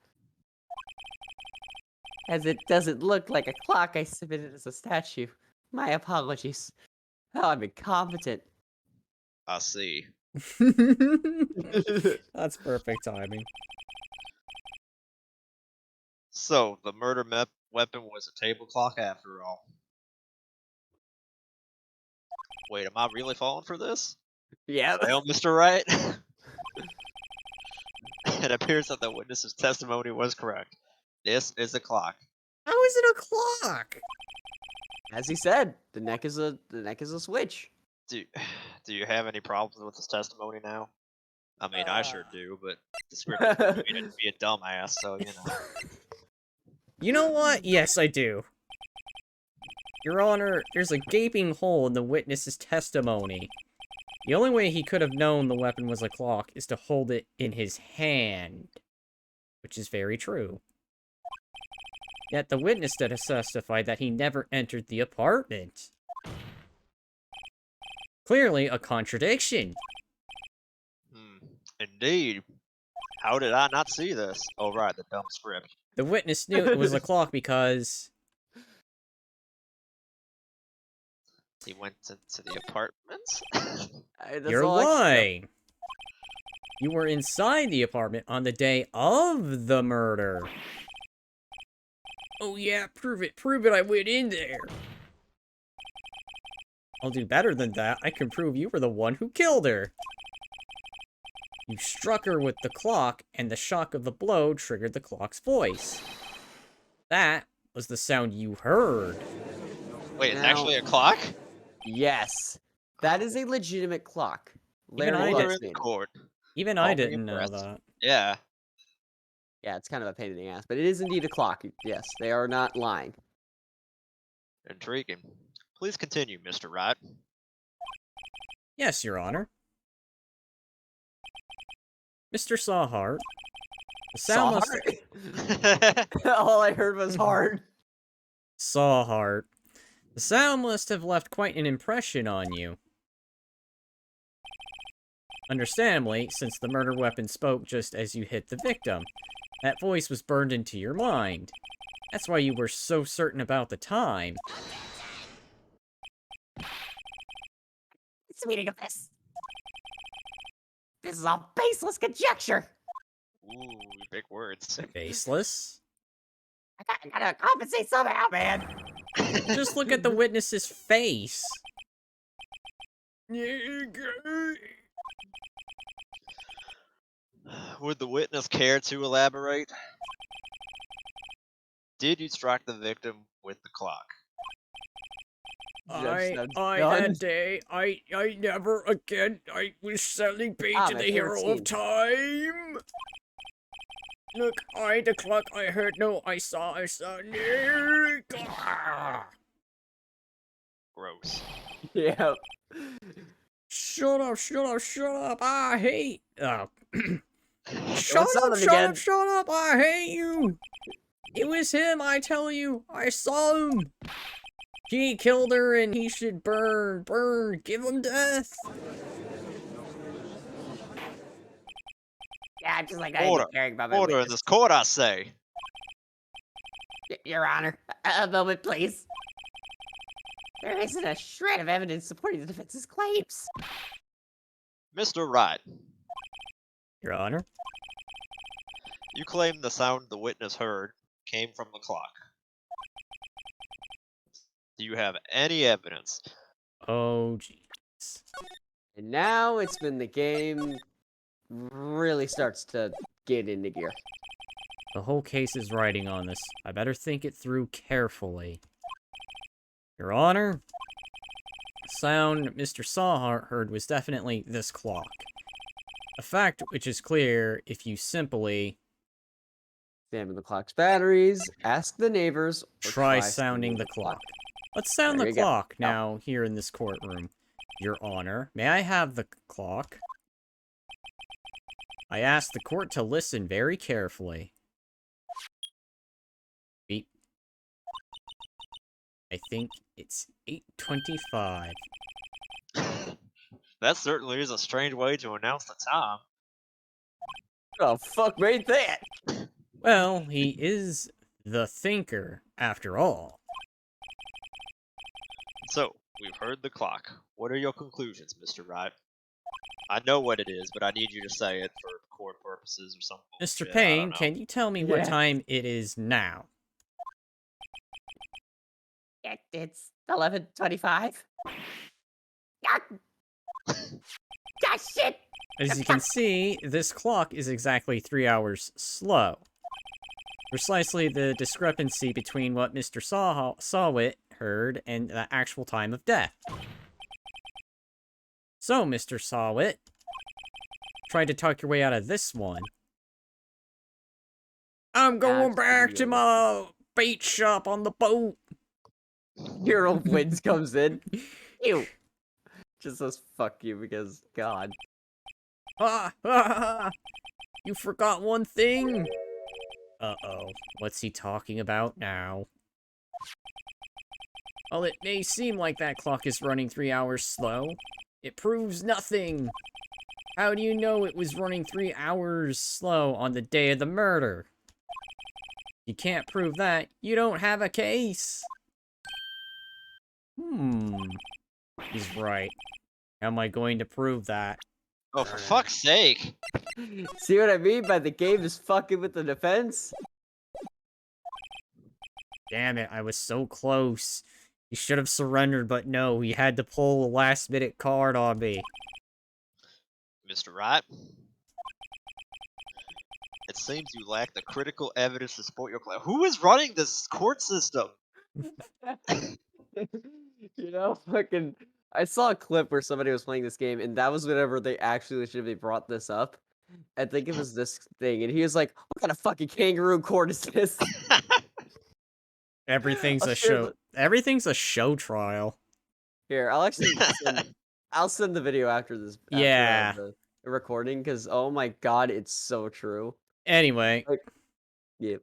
As it doesn't look like a clock, I submit it as a statue. My apologies. Oh, I'm incompetent. I see. That's perfect timing. So, the murder weapon was a table clock after all. Wait, am I really falling for this? Yeah. Well, Mr. Wright? It appears that the witness's testimony was correct. This is a clock. How is it a clock? As he said, the neck is a switch. Do you have any problems with his testimony now? I mean, I sure do, but the script told me to be a dumbass, so you know. You know what? Yes, I do. Your Honor, there's a gaping hole in the witness's testimony. The only way he could have known the weapon was a clock is to hold it in his hand. Which is very true. Yet the witness did testify that he never entered the apartment. Clearly a contradiction. Indeed. How did I not see this? Oh, right, the dumb script. The witness knew it was a clock because... He went into the apartment? You're lying! You were inside the apartment on the day of the murder. Oh yeah, prove it, I went in there. I'll do better than that. I can prove you were the one who killed her. You struck her with the clock, and the shock of the blow triggered the clock's voice. That was the sound you heard. Wait, it's actually a clock? Yes. That is a legitimate clock. Even I We're did- in court. Even I I'll be didn't know impressed. that. Yeah. Yeah, it's kind of a pain in the ass, but it is indeed a clock. Yes, they are not lying. Intriguing. Please continue, Mr. Wright. Yes, Your Honor. Mr. Sawhart. The sound must... All I heard was hard. Sawhart. The sound must have left quite an impression on you. Understandably, since the murder weapon spoke just as you hit the victim. That voice was burned into your mind. That's why you were so certain about the time. What's the meaning of this? This is all baseless conjecture. Ooh, big words. Baseless? I gotta compensate somehow, man. Just look at the witness's face. Would the witness care to elaborate? Did you strike the victim with the clock? That day, I never again, I was selling bait to the hero of time. Look, the clock, I heard, no, I saw, Gross. Yeah. Shut up, I hate, Shut up, I hate you. It was him, I tell you, I saw him. He killed her and he should burn, give him death. Yeah, just like Order, I'm caring about my Order in witness. this court, I say. Your Honor, a moment, please. There isn't a shred of evidence supporting the defense's claims. Mr. Wright. Your Honor. You claim the sound the witness heard came from the clock. Do you have any evidence? Oh, jeez. And now it's when the game really starts to get into gear. The whole case is riding on this. I better think it through carefully. Your Honor, the sound Mr. Sawhart heard was definitely this clock. A fact which is clear if you simply Examine the clock's batteries, ask the neighbors, or try sounding the clock. Let's sound There the you go. clock now here in this courtroom. Your Honor, may I have the clock? I ask the court to listen very carefully. Beep. I think it's 8:25. That certainly is a strange way to announce the time. Who the fuck made that? Well, he is the thinker, after all. So, we've heard the clock. What are your conclusions, Mr. Wright? I know what it is, but I need you to say it for court purposes or something. Mr. Payne, can you tell me what Yeah. time it is now? It's 11:25. Ah, shit! As you can see, this clock is exactly 3 hours slow. Precisely the discrepancy between what Mr. Sawit heard and the actual time of death. So, Mr. Sawit, try to talk your way out of this one. I'm going back to my bait shop on the boat. Hero Wins comes in. Ew. Just says fuck you because God. You forgot one thing. Uh-oh. What's he talking about now? Well, it may seem like that clock is running 3 hours slow. It proves nothing. How do you know it was running 3 hours slow on the day of the murder? You can't prove that. You don't have a case. He's right. How am I going to prove that? Oh, for fuck's sake! See what I mean by the game is fucking with the defense? Damn it, I was so close. He should have surrendered, but no, he had to pull a last-minute card on me. Mr. Wright? It seems you lack the critical evidence to support your claim. Who is running this court system? You know, fucking. I saw a clip where somebody was playing this game, and that was whenever they actually legitimately brought this up. I think it was this thing, and he was like, "What kind of fucking kangaroo court is this?" Everything's I'll a share show. Everything's a show trial. Here, I'll actually I'll send the video after this. After, Yeah. the recording, because oh my god, it's so true. Anyway. Yep.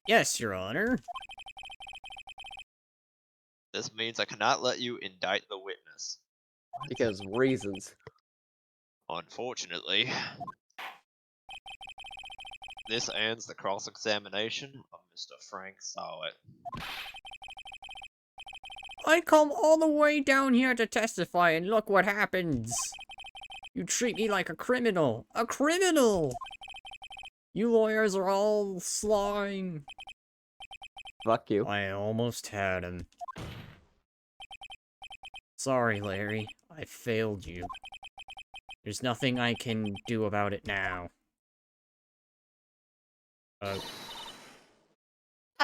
Yes, Your Honor. This means I cannot let you indict the witness. Because reasons. Unfortunately, this ends the cross-examination of Mr. Frank Sawit. I come all the way down here to testify, and look what happens. You treat me like a criminal. A criminal! You lawyers are all slime. Fuck you. I almost had him. Sorry, Larry. I failed you. There's nothing I can do about it now. Not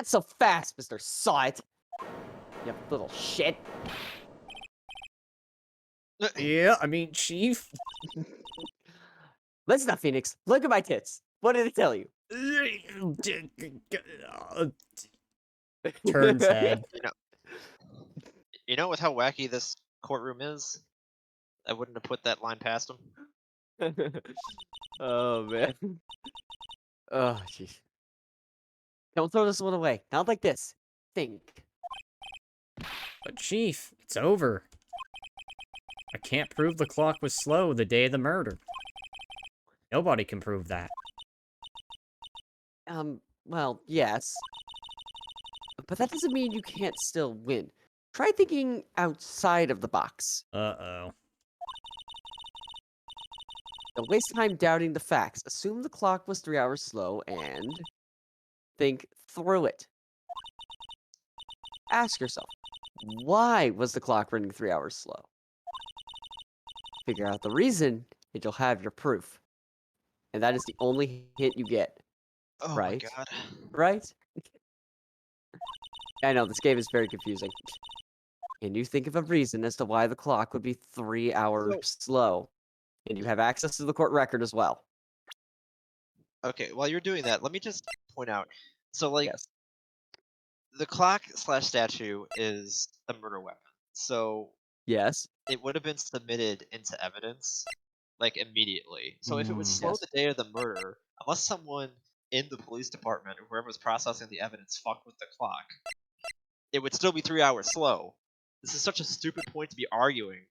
so fast, Mr. Sawit. You little shit. Yeah, I mean, Chief. Listen up, Phoenix. Look at my tits. What did it tell you? Turns head. You know with how wacky this courtroom is? I wouldn't have put that line past him. Oh, man. Oh, jeez. Don't throw this one away. Not like this. Think. But Chief, it's over. I can't prove the clock was slow the day of the murder. Nobody can prove that. Well, yes. But that doesn't mean you can't still win. Try thinking outside of the box. Uh-oh. Don't waste time doubting the facts. Assume the clock was 3 hours slow and think through it. Ask yourself, why was the clock running 3 hours slow? Figure out the reason, and you'll have your proof. And that is the only hint you get. Oh Right? my god. Right? I know, this game is very confusing. Can you think of a reason as to why the clock would be 3 hours slow? And you have access to the court record as well. Okay, while you're doing that, let me just point out. So, like, Yes. the clock/statue is a murder weapon. So, Yes. it would have been submitted into evidence, like, immediately. So, if it was Mm. slow Yes. the day of the murder, unless someone in the police department or whoever was processing the evidence fucked with the clock, it would still be 3 hours slow. This is such a stupid point to be arguing.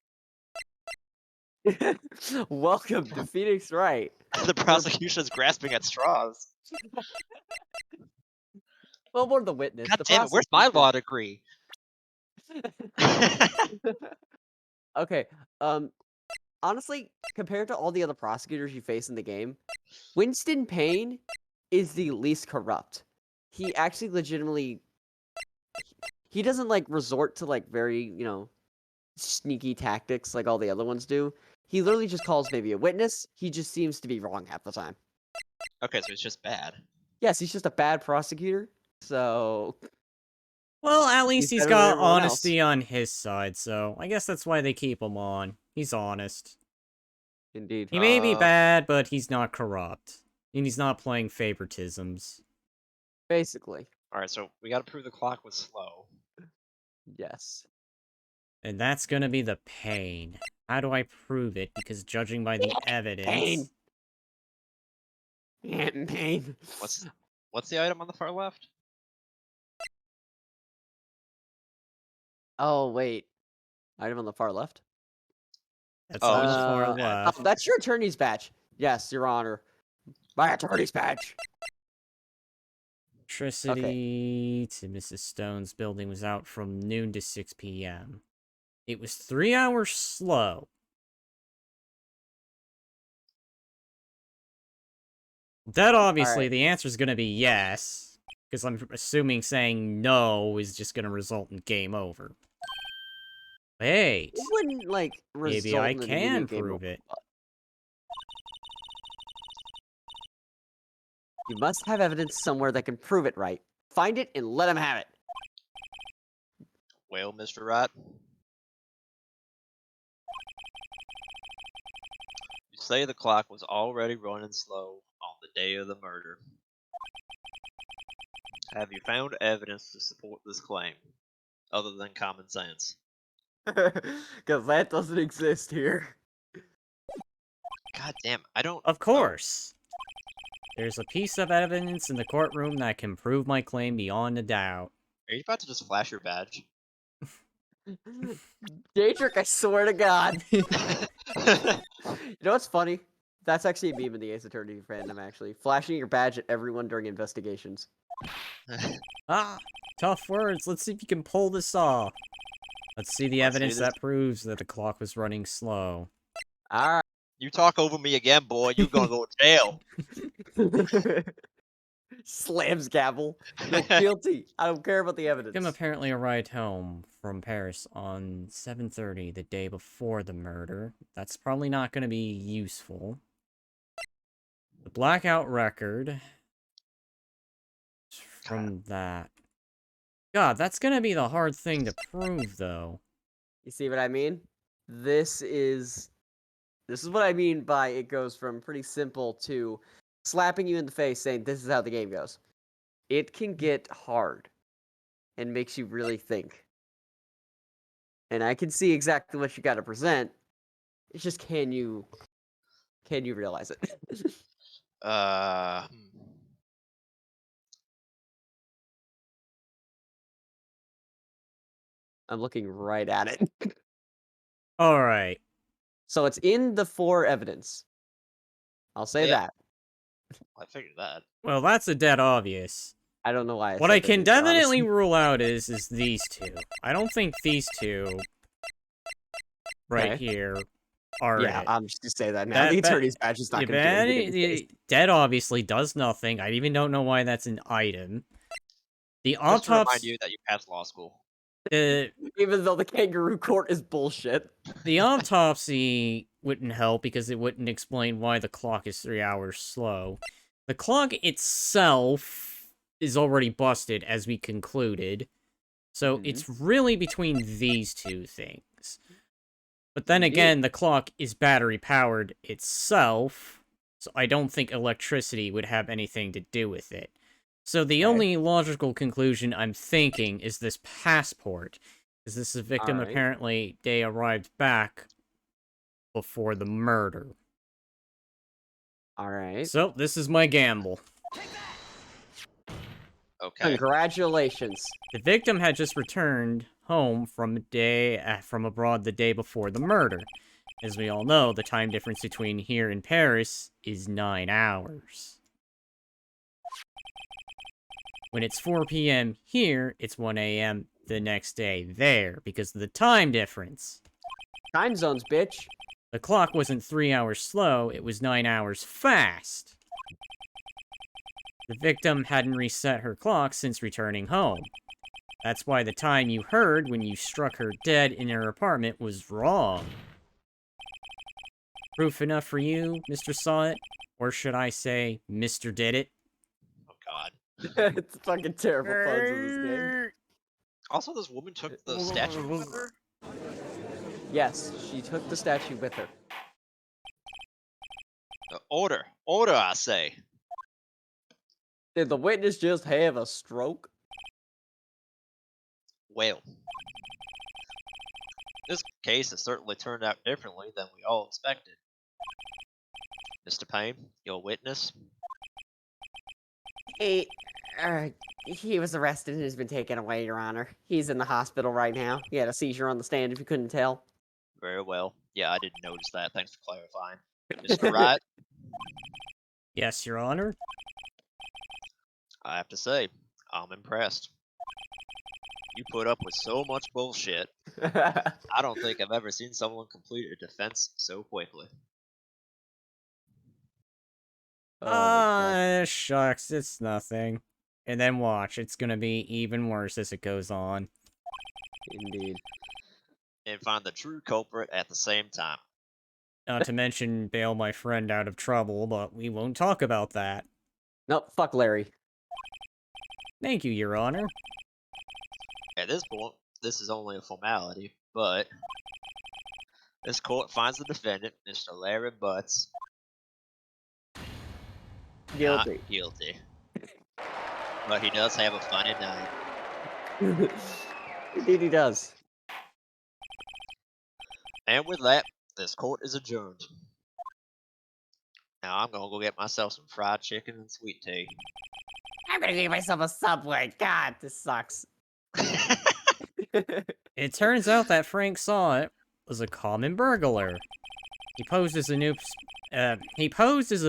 Welcome to Phoenix Wright. The prosecution is grasping at straws. Well, more the witness. God the damn it, where's my prosecution- law degree? Okay. Honestly, compared to all the other prosecutors you face in the game, Winston Payne is the least corrupt. He actually legitimately he doesn't like resort to like very, sneaky tactics like all the other ones do. He literally just calls maybe a witness. He just seems to be wrong half the time. Okay, so it's just bad. Yes, he's just a bad prosecutor. So Well, at least He's he's better than got everyone else. honesty on his side, so I guess that's why they keep him on. He's honest. indeed. He may be Uh, bad, but he's not corrupt. And he's not playing favoritisms. Basically. Alright, so we gotta prove the clock was slow. Yes. And that's gonna be the pain. How do I prove it? Because judging by the evidence... Pain. Pain. What's the item on the far left? Oh, wait. Item on the far left? That's Oh, on it's the just far your badge. left. Oh, that's your attorney's badge. Yes, Your Honor. My attorney's badge. Electricity to Mrs. Stone's building was out from noon to 6 p.m. It was 3 hours slow. That obviously, Alright. the answer is going to be yes. Because I'm assuming saying no is just going to result in game over. Wait. It wouldn't, like, result Maybe I in an can immediate game prove over, it. but you must have evidence somewhere that can prove it right. Find it and let him have it. Well, Mr. Wright. You say the clock was already running slow on the day of the murder. Have you found evidence to support this claim, other than common sense? Because that doesn't exist here. God damn, I don't... Of course. There's a piece of evidence in the courtroom that can prove my claim beyond a doubt. Are you about to just flash your badge? Daedric, I swear to God. You know what's funny? That's actually a meme in the Ace Attorney fandom, actually. Flashing your badge at everyone during investigations. Ah, tough words. Let's see if you can pull this off. Let's see the Let's see evidence this. that proves that the clock was running slow. Alright. You talk over me again, boy, you gonna go to jail. Slams gavel. You're guilty. I don't care about the evidence. Kim apparently arrived home from Paris on 7:30 the day before the murder. That's probably not going to be useful. The blackout record from that. God, that's going to be the hard thing to prove, though. You see what I mean? This is what I mean by it goes from pretty simple to slapping you in the face saying this is how the game goes. It can get hard and makes you really think. And I can see exactly what you got to present. It's just can you realize it? Hmm. I'm looking right at it. Alright. So it's in the 4 evidence. I'll say Yeah. that. I figured that. Well, that's a dead obvious. I don't know why. What said I that can either, honestly. definitely rule out is these two. I don't think these two right Okay. here All Yeah, right. I'm just gonna say that now. The attorney's badge is not Yeah, gonna do anything in this case. dead obviously does nothing. I even don't know why that's an item. The Just to remind autopsy, you that you passed law school. the Even though the kangaroo court is bullshit. the autopsy wouldn't help because it wouldn't explain why the clock is 3 hours slow. The clock itself is already busted, as we concluded. So it's really between these two things. But then again, the clock is battery powered itself, so I don't think electricity would have anything to do with it. So the only logical conclusion I'm thinking is this passport. Is this a victim? Alright. Apparently, they arrived back before the murder. Alright. So, this is my gamble. Okay. Congratulations. The victim had just returned home from abroad the day before the murder. As we all know, the time difference between here and Paris is 9 hours. When it's 4 p.m. here, it's 1 a.m. the next day there, because of the time difference. Time zones, bitch. The clock wasn't 3 hours slow, it was 9 hours fast. The victim hadn't reset her clock since returning home. That's why the time you heard when you struck her dead in her apartment was wrong. Proof enough for you, Mr. Saw It? Or should I say, Mr. Did It? Oh God. It's fucking terrible puns in this game. Also, this woman took the statue with her. Yes, she took the statue with her. Order, order! I say. Did the witness just have a stroke? Well, this case has certainly turned out differently than we all expected. Mr. Payne, your witness. He was arrested and has been taken away, Your Honor. He's in the hospital right now. He had a seizure on the stand, if you couldn't tell. Very well. Yeah, I didn't notice that. Thanks for clarifying. Mr. Wright, Yes, Your Honor. I have to say, I'm impressed. You put up with so much bullshit. I don't think I've ever seen someone complete a defense so quickly. Shucks, it's nothing. And then watch, it's gonna be even worse as it goes on. Indeed. And find the true culprit at the same time. Not to mention bail my friend out of trouble, but we won't talk about that. Nope, fuck Larry. Thank you, Your Honor. At this point, this is only a formality, but this court finds the defendant, Mr. Larry Butz, Guilty. not guilty. But he does have a funny name. Indeed he does. And with that, this court is adjourned. Now I'm gonna go get myself some fried chicken and sweet tea. I'm gonna get myself a Subway. God, this sucks. It turns out that Frank Saw It was a common burglar. He posed as a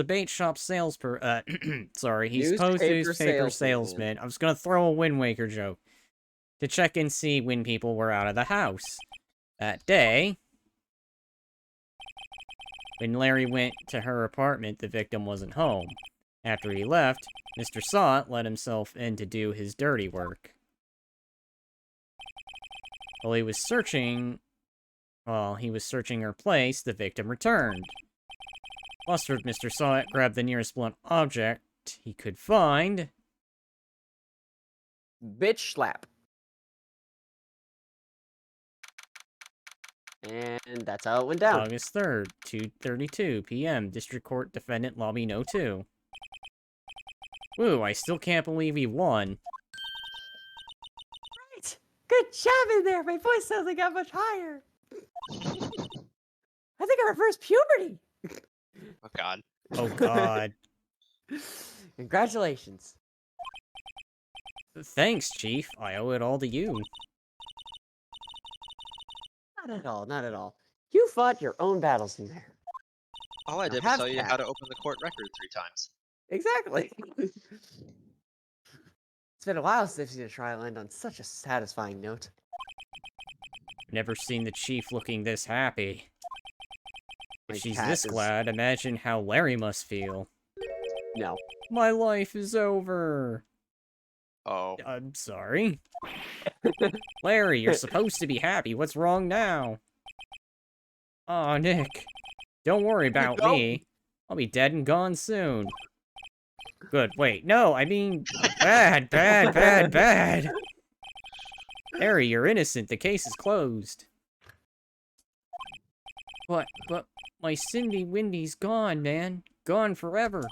bait shop salesperson. Sorry, he's posed as a newspaper salesman. I was gonna throw a Wind Waker joke to check and see when people were out of the house. That day, when Larry went to her apartment, the victim wasn't home. After he left, Mr. Saw It let himself in to do his dirty work. While he was searching her place, the victim returned. Flustered, Mr. Saw It grabbed the nearest blunt object he could find. Bitch slap. And that's how it went down. August 3rd, 2:32 p.m. District Court Defendant Lobby No. 2. Woo, I still can't believe he won. Right. Good job in there. My voice suddenly got much higher. I think I reversed puberty. Oh God. Oh God. Congratulations. Thanks, Chief. I owe it all to you. Not at all, not at all. You fought your own battles in there. All I did was have tell you that. how to open the court record 3 times. Exactly. It's been a while since I've seen a trial end on such a satisfying note. Never seen the Chief looking this happy. If My she's cat this is- glad, imagine how Larry must feel. No. My life is over. Oh. I'm sorry. Larry, you're supposed to be happy. What's wrong now? Aw, Nick. Don't worry about Nope. me. I'll be dead and gone soon. Good, wait, no, I mean... Bad, bad, bad, bad! Larry, you're innocent. The case is closed. But my Cindy Windy's gone, man. Gone forever.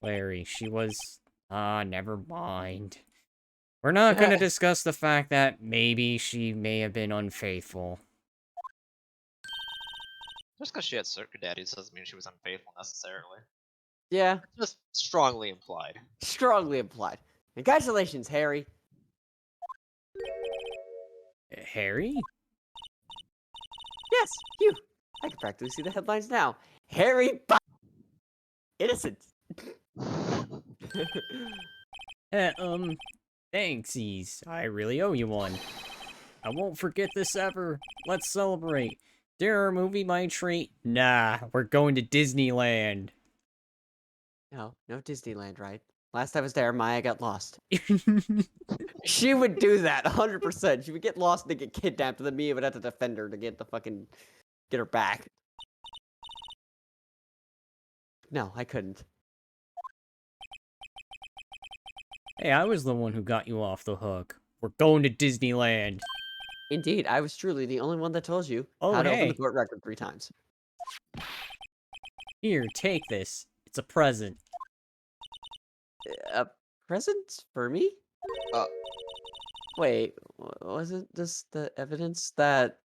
Larry, she was... Ah, never mind. We're not gonna discuss the fact that maybe she may have been unfaithful. Just because she had circuit daddies doesn't mean she was unfaithful necessarily. Yeah, Just strongly implied. strongly implied. Congratulations, Harry. Harry? Yes, you. I can practically see the headlines now. Harry innocent. Thanksies. I really owe you one. I won't forget this ever. Let's celebrate. Dinner, movie, my treat? Nah, we're going to Disneyland. No Disneyland, right? Last I was there, Maya got lost. She would do that, 100%. She would get lost and get kidnapped, and then Mia would have to defend her to get her back. No, I couldn't. Hey, I was the one who got you off the hook. We're going to Disneyland. Indeed, I was truly the only one that told you Oh, how to open hey. the court record 3 times. Here, take this. It's a present. A present for me? Uh. Wait, wasn't this the evidence that...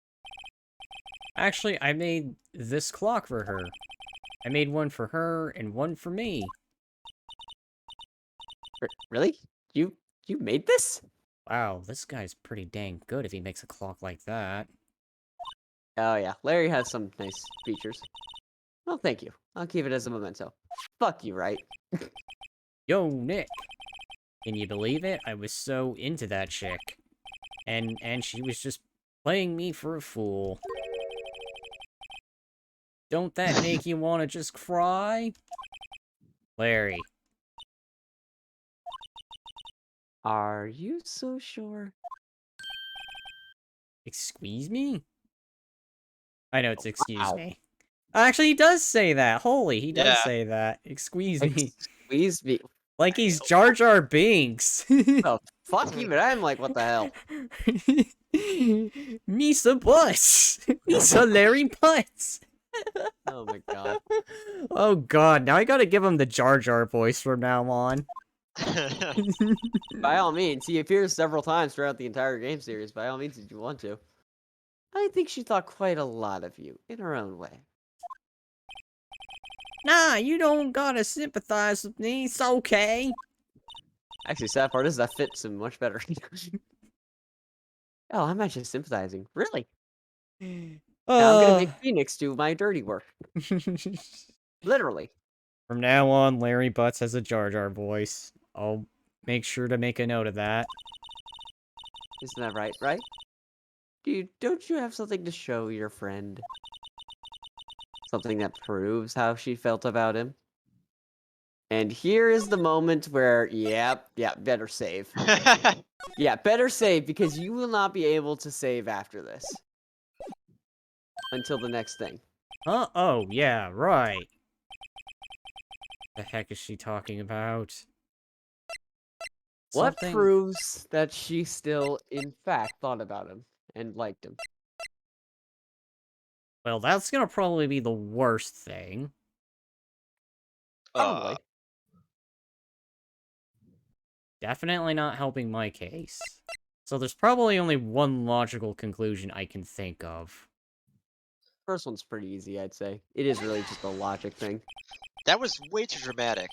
Actually, I made this clock for her. I made one for her and one for me. Really? You made this? Wow, this guy's pretty dang good if he makes a clock like that. Oh yeah, Larry has some nice features. Well, thank you. I'll keep it as a memento. Fuck you, right? Yo, Nick. Can you believe it? I was so into that chick. And she was just playing me for a fool. Don't that make you want to just cry? Larry. Are you so sure? Excuse me? I know it's excuse Wow. me. Actually, he does say that. Holy, he does Yeah. say that. Excuse me. Squeeze me. Like he's Jar Jar Binks. Oh, fuck even I'm like, what the hell? Misa Butz. Misa Larry Butz. Oh my god. Oh god, now I gotta give him the Jar Jar voice from now on. By all means, he appears several times throughout the entire game series. By all means, if you want to. I think she thought quite a lot of you, in her own way. Nah, you don't gotta sympathize with me, it's okay. Actually, sad part is that fits him much better. Oh, I'm actually sympathizing. Really? Now I'm gonna make Phoenix do my dirty work. Literally. From now on, Larry Butz has a Jar Jar voice. I'll make sure to make a note of that. Isn't that right, right? Don't you have something to show your friend? Something that proves how she felt about him? And here is the moment where, yep, better save. Yeah, better save, because you will not be able to save after this. Until the next thing. Huh? Oh, yeah, right. The heck is she talking about? What Something... proves that she still, in fact, thought about him and liked him? Well, that's gonna probably be the worst thing. Probably. Definitely not helping my case. So there's probably only one logical conclusion I can think of. First one's pretty easy, I'd say. It is really just a logic thing. That was way too dramatic.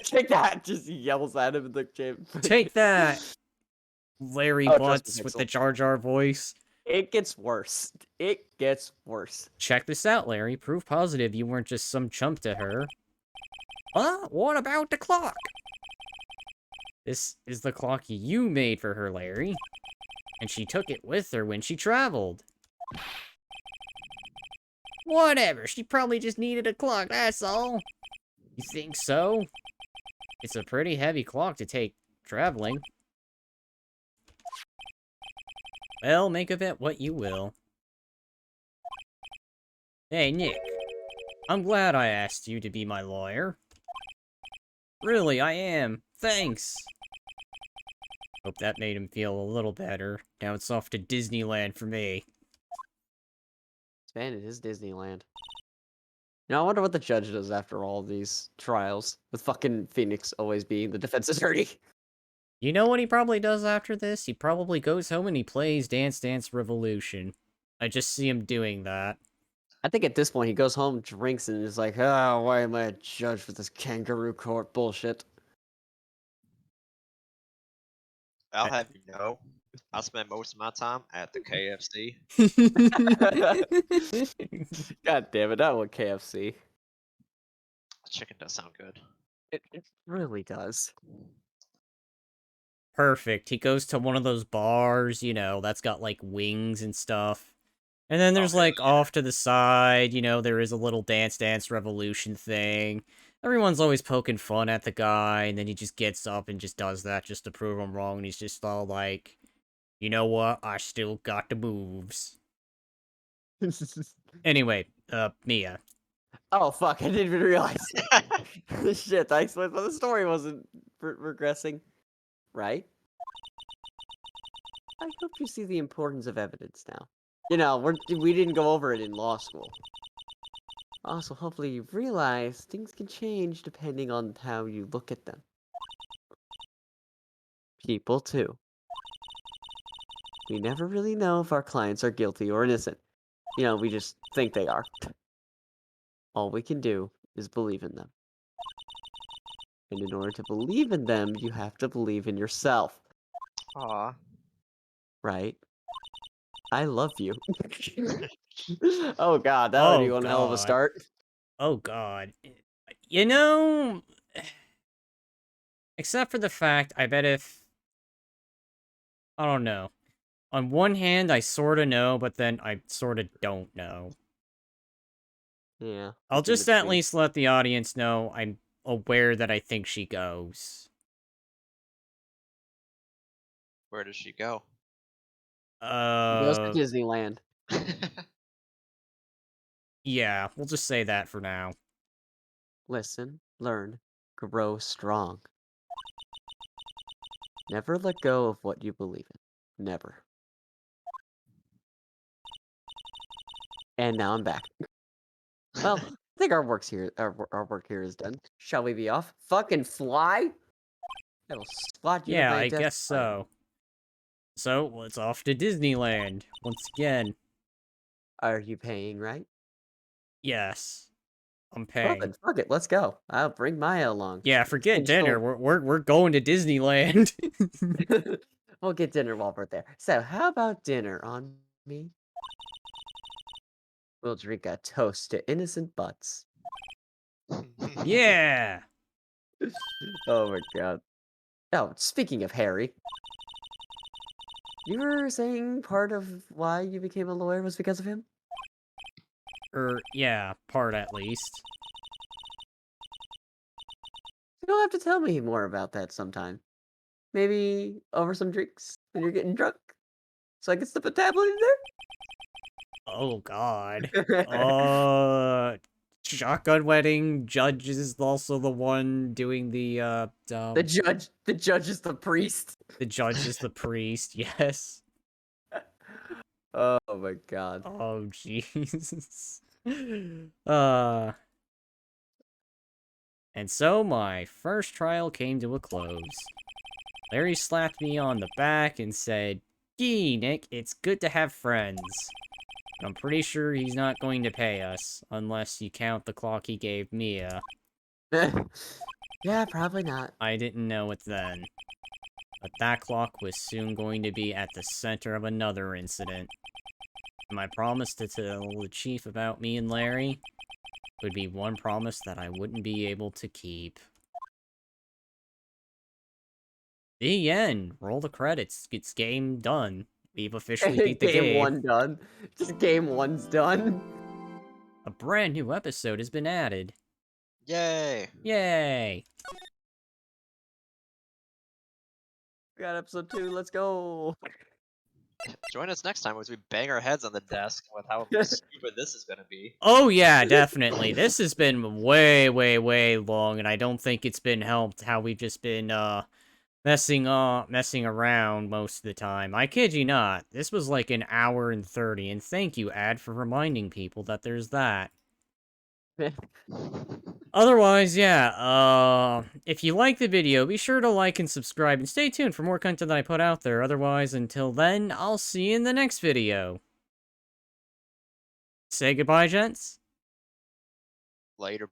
Take that! Just yells at him in the gym. Take that, Larry Oh, trust me, Butz with Pixel. the Jar Jar voice. It gets worse. It gets worse. Check this out, Larry. Proof positive you weren't just some chump to her. What about the clock? This is the clock you made for her, Larry. And she took it with her when she traveled. Whatever, she probably just needed a clock, that's all. You think so? It's a pretty heavy clock to take traveling. Well, make of it what you will. Hey, Nick. I'm glad I asked you to be my lawyer. Really, I am. Thanks. Hope that made him feel a little better. Now it's off to Disneyland for me. Man, it is Disneyland. I wonder what the judge does after all these trials, with fucking Phoenix always being the defense attorney. You know what he probably does after this? He probably goes home and he plays Dance Dance Revolution. I just see him doing that. I think at this point he goes home, drinks, and is like, "Ah, why am I a judge for this kangaroo court bullshit?" I'll have you know, I spend most of my time at the KFC. God damn it, that one KFC. Chicken does sound good. It really does. Perfect. He goes to one of those bars, you know, that's got, like, wings and stuff. And then there's, Oh, hell like, off to the side, you know, there is a little Dance Dance Revolution thing. Everyone's always poking fun at the guy, and then he just gets up and just does that just to prove him wrong, and he's just all like, you know what, I still got the moves. Anyway, Mia. Oh fuck, I didn't even realize. Shit, I thought the story wasn't regressing. Right? I hope you see the importance of evidence now. You know, we didn't go over it in law school. Also, hopefully you realize things can change depending on how you look at them. People, too. We never really know if our clients are guilty or innocent. You know, we just think they are. All we can do is believe in them. And in order to believe in them, you have to believe in yourself. Aw. Right? I love you. Oh god, that would be Oh, one hell of a God. start. Oh, God. You know, except for the fact, I bet if, I don't know. On one hand, I sorta know, but then I sorta don't know. Yeah. I'll it's in just at between. least let the audience know I'm aware that I think she goes. Where does she go? He goes to Uh, Disneyland. yeah, we'll just say that for now. Listen, learn, grow strong. Never let go of what you believe in. Never. And now I'm back. Well, I think our work here is done. Shall we be off? Fucking fly! I will swat you to Yeah, my I desk. guess so. So, it's off to Disneyland, once again. Are you paying right? Yes, I'm Well paying. then, fuck it, let's go. I'll bring Maya along. Yeah, forget And she'll- dinner, we're going to Disneyland. We'll get dinner while we're there. So, how about dinner on me? We'll drink a toast to innocent Butz. Yeah! Oh my god. Oh, speaking of Harry, you were saying part of why you became a lawyer was because of him? Yeah, part at least. You'll have to tell me more about that sometime. Maybe over some drinks when you're getting drunk, so I can slip a tablet in Oh, God. there. Shotgun wedding, Judge is also the one doing the The judge is the priest. the judge is the priest, yes. Oh my god. Oh, Jesus. Uh, and so my first trial came to a close. Larry slapped me on the back and said, "Gee, Nick, it's good to have friends." I'm pretty sure he's not going to pay us, unless you count the clock he gave Mia. Yeah, probably not. I didn't know it then. But that clock was soon going to be at the center of another incident. My promise to tell the chief about me and Larry would be one promise that I wouldn't be able to keep. The end. Roll the credits. It's game done. We've officially beat the Game game. 1 done. Just game 1's done. A brand new episode has been added. Yay! Yay! We got episode 2. Let's go. Join us next time as we bang our heads on the desk with how stupid this is gonna be. Oh yeah, definitely. This has been way, way, way long, and I don't think it's been helped how we've just been, messing around most of the time. I kid you not. This was like an hour and 30, and thank you, Ad, for reminding people that there's that. Otherwise, yeah, if you like the video, be sure to like and subscribe, and stay tuned for more content that I put out there. Otherwise, until then, I'll see you in the next video. Say goodbye, gents. Later.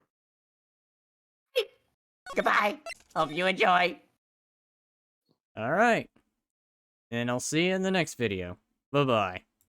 Goodbye. Hope you enjoy. Alright. And I'll see you in the next video. Bye-bye.